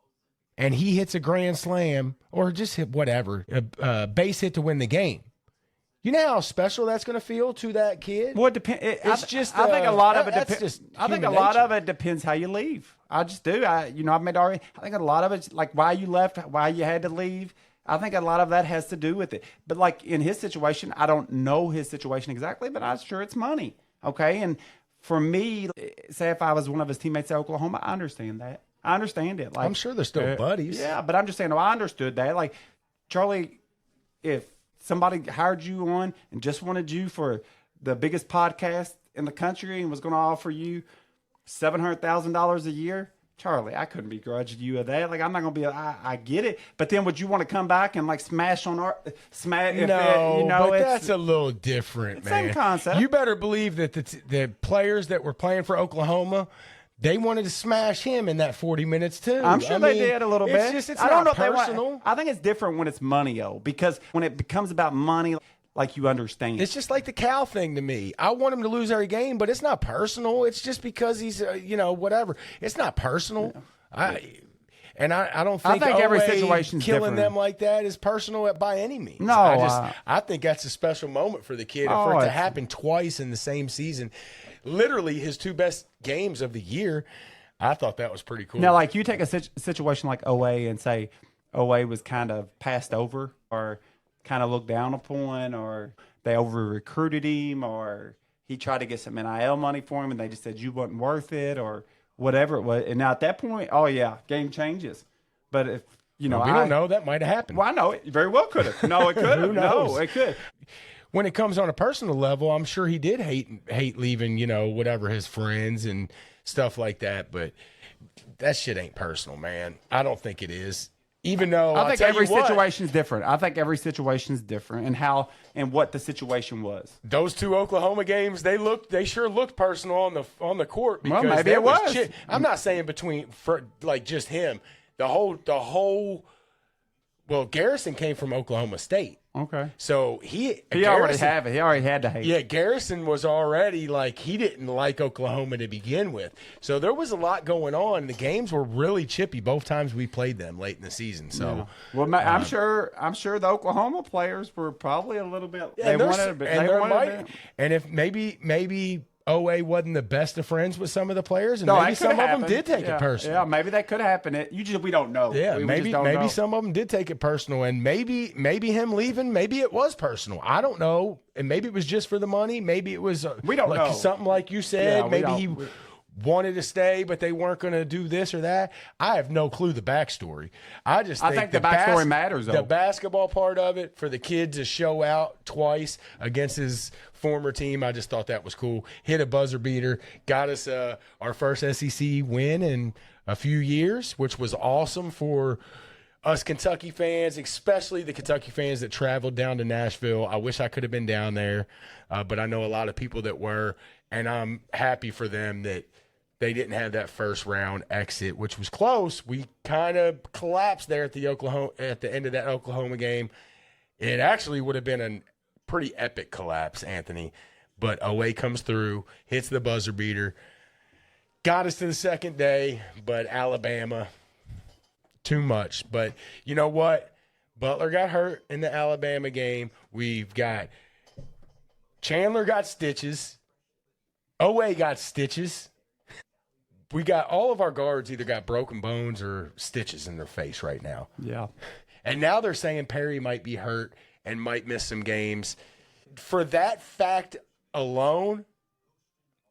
and he hits a grand slam or just hit whatever, a base hit to win the game. You know how special that's going to feel to that kid? Well, it depends. I think a lot of it depends. I think a lot of it depends how you leave. I just do. I think a lot of it's like why you left, why you had to leave. I think a lot of that has to do with it. But like in his situation, I don't know his situation exactly, but I'm sure it's money. Okay. And for me, say if I was one of his teammates at Oklahoma, I understand that. I understand it. Like, I'm sure they're still buddies. Yeah, but I'm just saying, I understood that. Like, Charlie, if somebody hired you on and just wanted you for the biggest podcast in the country and was going to offer you $700,000 a year, Charlie, I couldn't begrudge you of that. Like, I'm not going to be, I get it. But then would you want to come back and like smash? But that's a little different, man. Same concept. You better believe that the players that were playing for Oklahoma, they wanted to smash him in that 40 minutes too. I'm sure they did a little bit. It's I don't know not personal. I think it's different when it's money, because when it becomes about money, like you understand. It's just like the Cal thing to me. I want him to lose every game, but it's not personal. It's just because he's, whatever. It's not personal. Yeah. I don't think every situation's killing different. them like that is personal by any means. No, I think that's a special moment for the kid. And for it to happen twice in the same season, literally his 2 best games of the year, I thought that was pretty cool. Now, like you take a situation like OA and say OA was kind of passed over or kind of looked down upon, or they over-recruited him, or he tried to get some NIL money for him and they just said you wasn't worth it, or whatever it was. And now at that point, game changes. But if, we don't know. That might have happened. Well, I know it very well could have. No, it could have. Who knows? No, it could. When it comes on a personal level, I'm sure he did hate leaving, whatever, his friends and stuff like that. But that shit ain't personal, man. I don't think it is. Even though I think every situation is different. I think every situation is different, and what the situation was. Those 2 Oklahoma games, they sure looked personal on the court. Because well, maybe it was. I'm not saying just him. The whole. Well, Garrison came from Oklahoma State. Okay. So he already had it. He already had to hate. Yeah, Garrison was already he didn't like Oklahoma to begin with. So there was a lot going on. The games were really chippy both times we played them late in the season. So well, I'm sure the Oklahoma players were probably a little bit. Yeah, and if maybe OA wasn't the best of friends with some of the players, and maybe some of them did take it personal. Yeah, maybe that could happen. We don't know. Yeah, maybe some of them did take it personal, and maybe him leaving, maybe it was personal. I don't know, and maybe it was just for the money. Maybe it was we don't know, something like you said. Maybe he wanted to stay, but they weren't going to do this or that. I have no clue the backstory. I think the backstory matters, though. The basketball part of it, for the kid to show out twice against his former team, I just thought that was cool. Hit a buzzer beater, got us our first SEC win in a few years, which was awesome for us Kentucky fans, especially the Kentucky fans that traveled down to Nashville. I wish I could have been down there, but I know a lot of people that were, and I'm happy for them that they didn't have that first round exit, which was close. We kind of collapsed there at the end of that Oklahoma game. It actually would have been a pretty epic collapse, Anthony. But OA comes through, hits the buzzer beater, got us to the second day, but Alabama, too much. But you know what? Butler got hurt in the Alabama game. We've got Chandler got stitches. OA got stitches. We got all of our guards either got broken bones or stitches in their face right now. Yeah. And now they're saying Perry might be hurt and might miss some games. For that fact alone,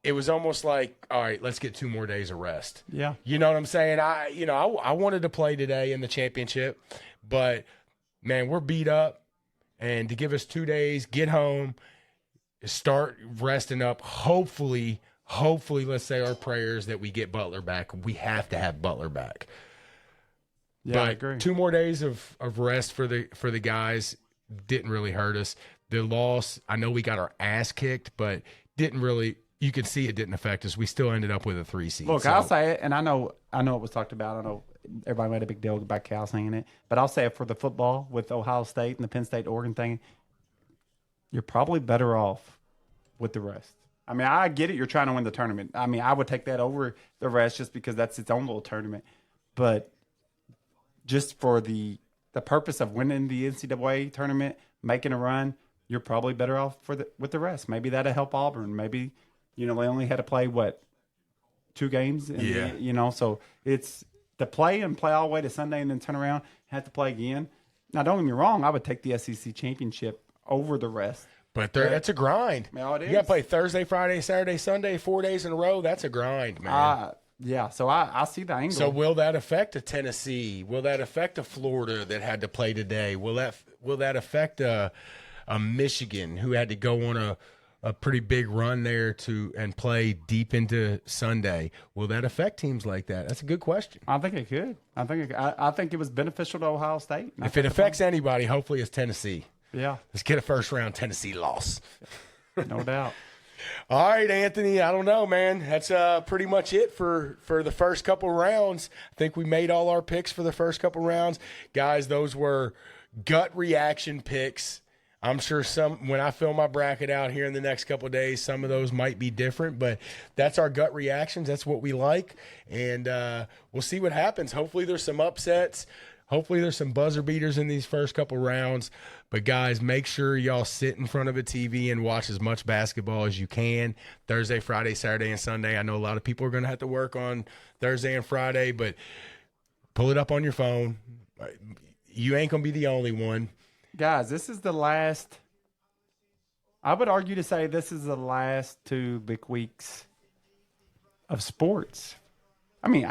it was almost like, all right, let's get 2 more days of rest. Yeah. You know what I'm saying? I wanted to play today in the championship, but, man, we're beat up. And to give us 2 days, get home, start resting up, hopefully, let's say our prayers that we get Butler back. We have to have Butler back. Yeah, but I agree. 2 more days of rest for the guys didn't really hurt us. The loss, I know we got our ass kicked, but didn't really you could see it didn't affect us. We still ended up with a 3 seed. Look, So, I'll say it, and I know it was talked about. I know everybody made a big deal about Cal saying it, but I'll say it for the football with Ohio State and the Penn State Oregon thing. You're probably better off with the rest. I mean, I get it. You're trying to win the tournament. I mean, I would take that over the rest just because that's its own little tournament. But just for the purpose of winning the NCAA tournament, making a run, you're probably better off with the rest. Maybe that'll help Auburn. Maybe, they only had to play, 2 games? So it's to play all the way to Sunday and then turn around, have to play again. Now, don't get me wrong. I would take the SEC championship over the rest. But that's a grind. Well, it You is. got to play Thursday, Friday, Saturday, Sunday, 4 days in a row. That's a grind, man. Yeah, so I see the angle. So will that affect a Tennessee? Will that affect a Florida that had to play today? Will that affect a Michigan who had to go on a pretty big run there and play deep into Sunday? Will that affect teams like that? That's a good question. I think it could. I think it was beneficial to Ohio State. If it affects anybody, hopefully it's Tennessee. Yeah, Let's get a first round Tennessee loss. no doubt. All right, Anthony, I don't know, man. That's pretty much it for the first couple rounds. I think we made all our picks for the first couple rounds. Guys, those were gut reaction picks. I'm sure when I fill my bracket out here in the next couple of days, some of those might be different, but that's our gut reactions. That's what we like, and we'll see what happens. Hopefully there's some upsets. Hopefully there's some buzzer beaters in these first couple rounds. But, guys, make sure y'all sit in front of a TV and watch as much basketball as you can. Thursday, Friday, Saturday, and Sunday. I know a lot of people are going to have to work on Thursday and Friday, but pull it up on your phone. You ain't going to be the only one. Guys, this is the last – I would argue to say this is the last 2 big weeks of sports. I mean,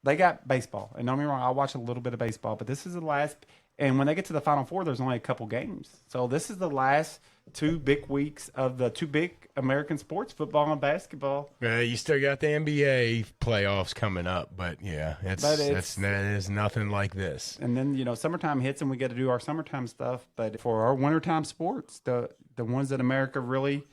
they got baseball. And don't get me wrong, I'll watch a little bit of baseball, but this is the last – and when they get to the Final Four, there's only a couple games. So this is the last 2 big weeks of the 2 big American sports, football and basketball. You still got the NBA playoffs coming up, but yeah, that is nothing like this. And then, summertime hits and we get to do our summertime stuff. But for our wintertime sports, the ones that America really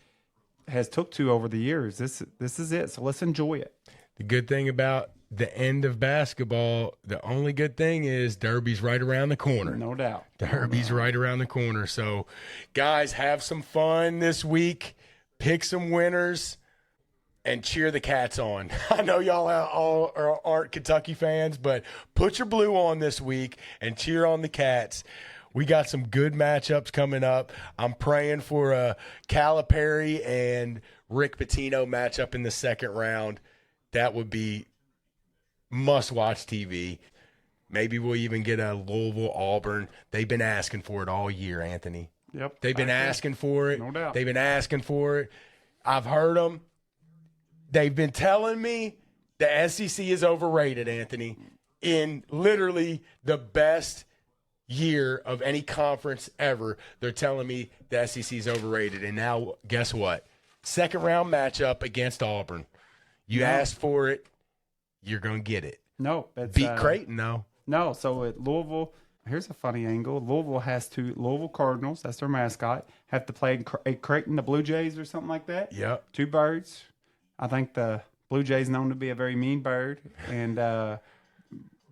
has took to over the years, this is it. So let's enjoy it. The good thing about the end of basketball, the only good thing is Derby's right around the corner. No doubt. Derby's right around the corner. So, guys, have some fun this week. Pick some winners and cheer the Cats on. I know y'all all aren't Kentucky fans, but put your blue on this week and cheer on the Cats. We got some good matchups coming up. I'm praying for a Calipari and Rick Pitino matchup in the second round. That would be must-watch TV. Maybe we'll even get a Louisville-Auburn. They've been asking for it all year, Anthony. Yep. They've been asking for it. No doubt. They've been asking for it. I've heard them. They've been telling me the SEC is overrated, Anthony, in literally the best year of any conference ever. They're telling me the SEC is overrated. And now, guess what? Second-round matchup against Auburn. You asked for it. You're going to get it. No. Beat Creighton, though. No. So at Louisville, here's a funny angle. Louisville has Louisville Cardinals, that's their mascot, have to play at Creighton, the Blue Jays or something like that. Yep. 2 birds. I think the Blue Jay's known to be a very mean bird. And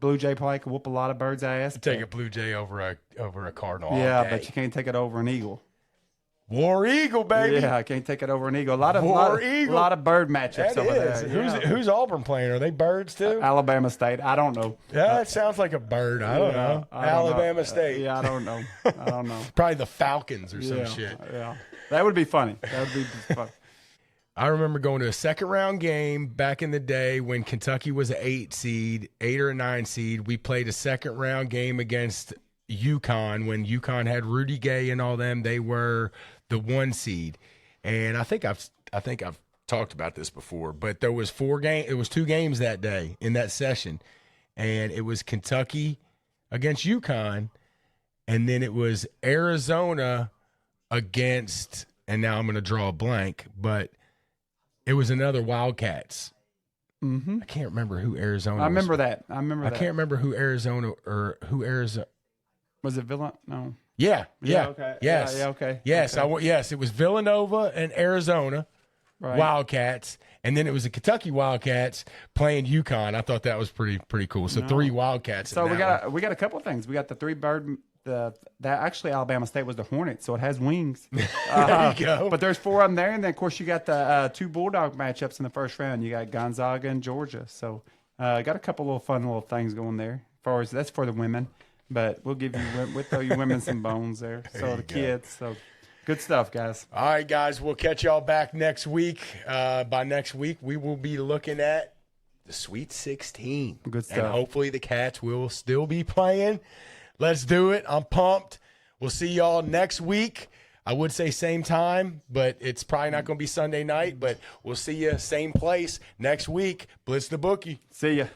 Blue Jay probably could whoop a lot of birds' ass. Take a Blue Jay over a Cardinal. Yeah, all day. but you can't take it over an eagle. War Eagle, baby. Yeah, I can't take it over an eagle. A lot of bird matchups That over is. there. Who's Auburn playing? Are they birds too? Alabama State. I don't know. Yeah, it sounds like a bird. I don't know. Alabama State. Yeah, I don't know. I don't know. Probably the Falcons or some Yeah, shit. Yeah, that would be funny. That would be fun. I remember going to a second round game back in the day when Kentucky was an 8 or a 9 seed. We played a second round game against UConn when UConn had Rudy Gay and all them. They were the 1 seed, and I think I've talked about this before, but there was 2 games that day in that session, and it was Kentucky against UConn, and then it was Arizona against, and now I'm going to draw a blank, but it was another Wildcats. Mm-hmm. I can't remember who Arizona. I remember was. that. I can't remember who Arizona. Was it Villa? No. Yeah. Okay. Yes. Yeah, okay. Yes. Okay. Yes, it was Villanova and Arizona. Wildcats, and then it was the Kentucky Wildcats playing UConn. I thought that was pretty cool. So 3 Wildcats. So we got a couple of things. We got the 3 bird. That actually Alabama State was the Hornets, so it has wings. There you go. But there's 4 of them there, and then of course you got the 2 Bulldog matchups in the first round. You got Gonzaga and Georgia. So got a couple little fun little things going there. As far as that's for the women, but we'll throw you women some bones there. So the kids. So good stuff, guys. All right, guys. We'll catch y'all back next week. By next week, we will be looking at the Sweet 16. Good stuff. And hopefully the Cats will still be playing. Let's do it. I'm pumped. We'll see y'all next week. I would say same time, but it's probably not going to be Sunday night. But we'll see you same place next week. Blitz the Bookie. See ya.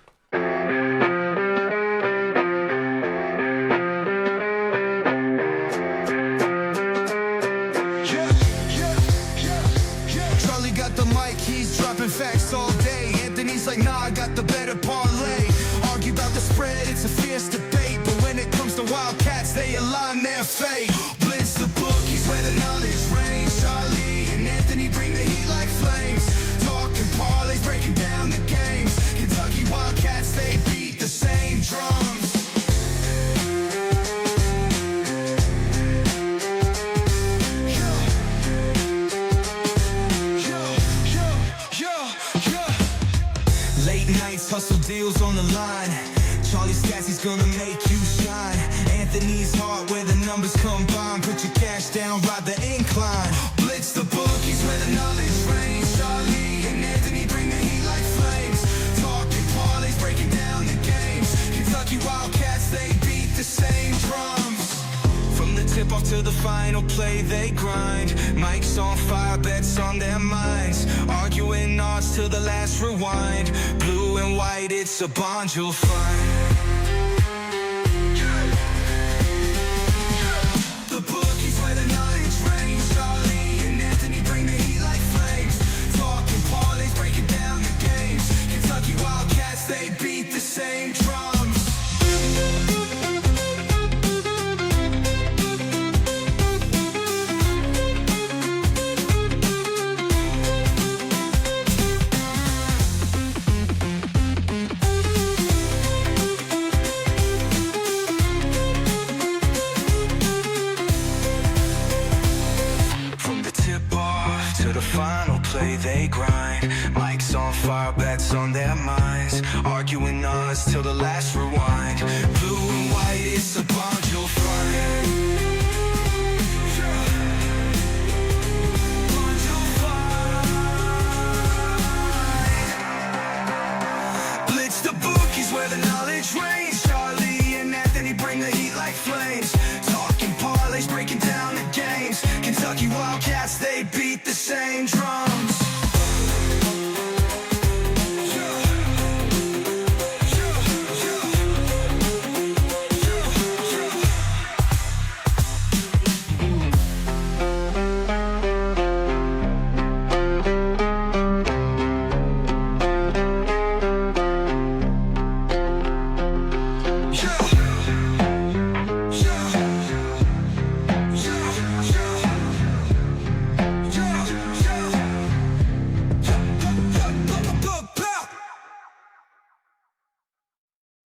Charlie got the mic, he's dropping facts all day. Anthony's like, nah, I got the better parlay. Argue about the spread, it's a fierce debate. But when it comes to Wildcats, they align their fate. Blitz the bookies where the knowledge reigns. Charlie and Anthony bring the heat like flames. Talking parlays, breaking down the games. Kentucky Wildcats, they beat the same drums. Late nights, hustle deals on the line. Charlie Stats, he's gonna make you shine. Anthony's heart where the numbers combine. Put your cash down, ride the incline. Blitz the bookies where the knowledge reigns. Charlie and Anthony bring the heat like flames. Talking parlays, breaking down the games. Kentucky Wildcats, they beat the same drums. From the tip off to the final play, they grind. Mike's on fire, bets on their minds. Arguing odds till the last rewind. Blue and white, it's a bond you'll find. The bookies where the knowledge reigns. Charlie and Anthony bring the heat like flames. Talking parlays, breaking down the games. Kentucky Wildcats, they beat the same drums. Final play, they grind. Mike's on fire, bets on their minds. Arguing odds till the last rewind. Blue and white, it's a bond you'll find. Bond you'll find. Blitz the bookies where the knowledge reigns. Charlie and Anthony bring the heat like flames. Talking parlays, breaking down the games. Kentucky Wildcats, they beat the same drums.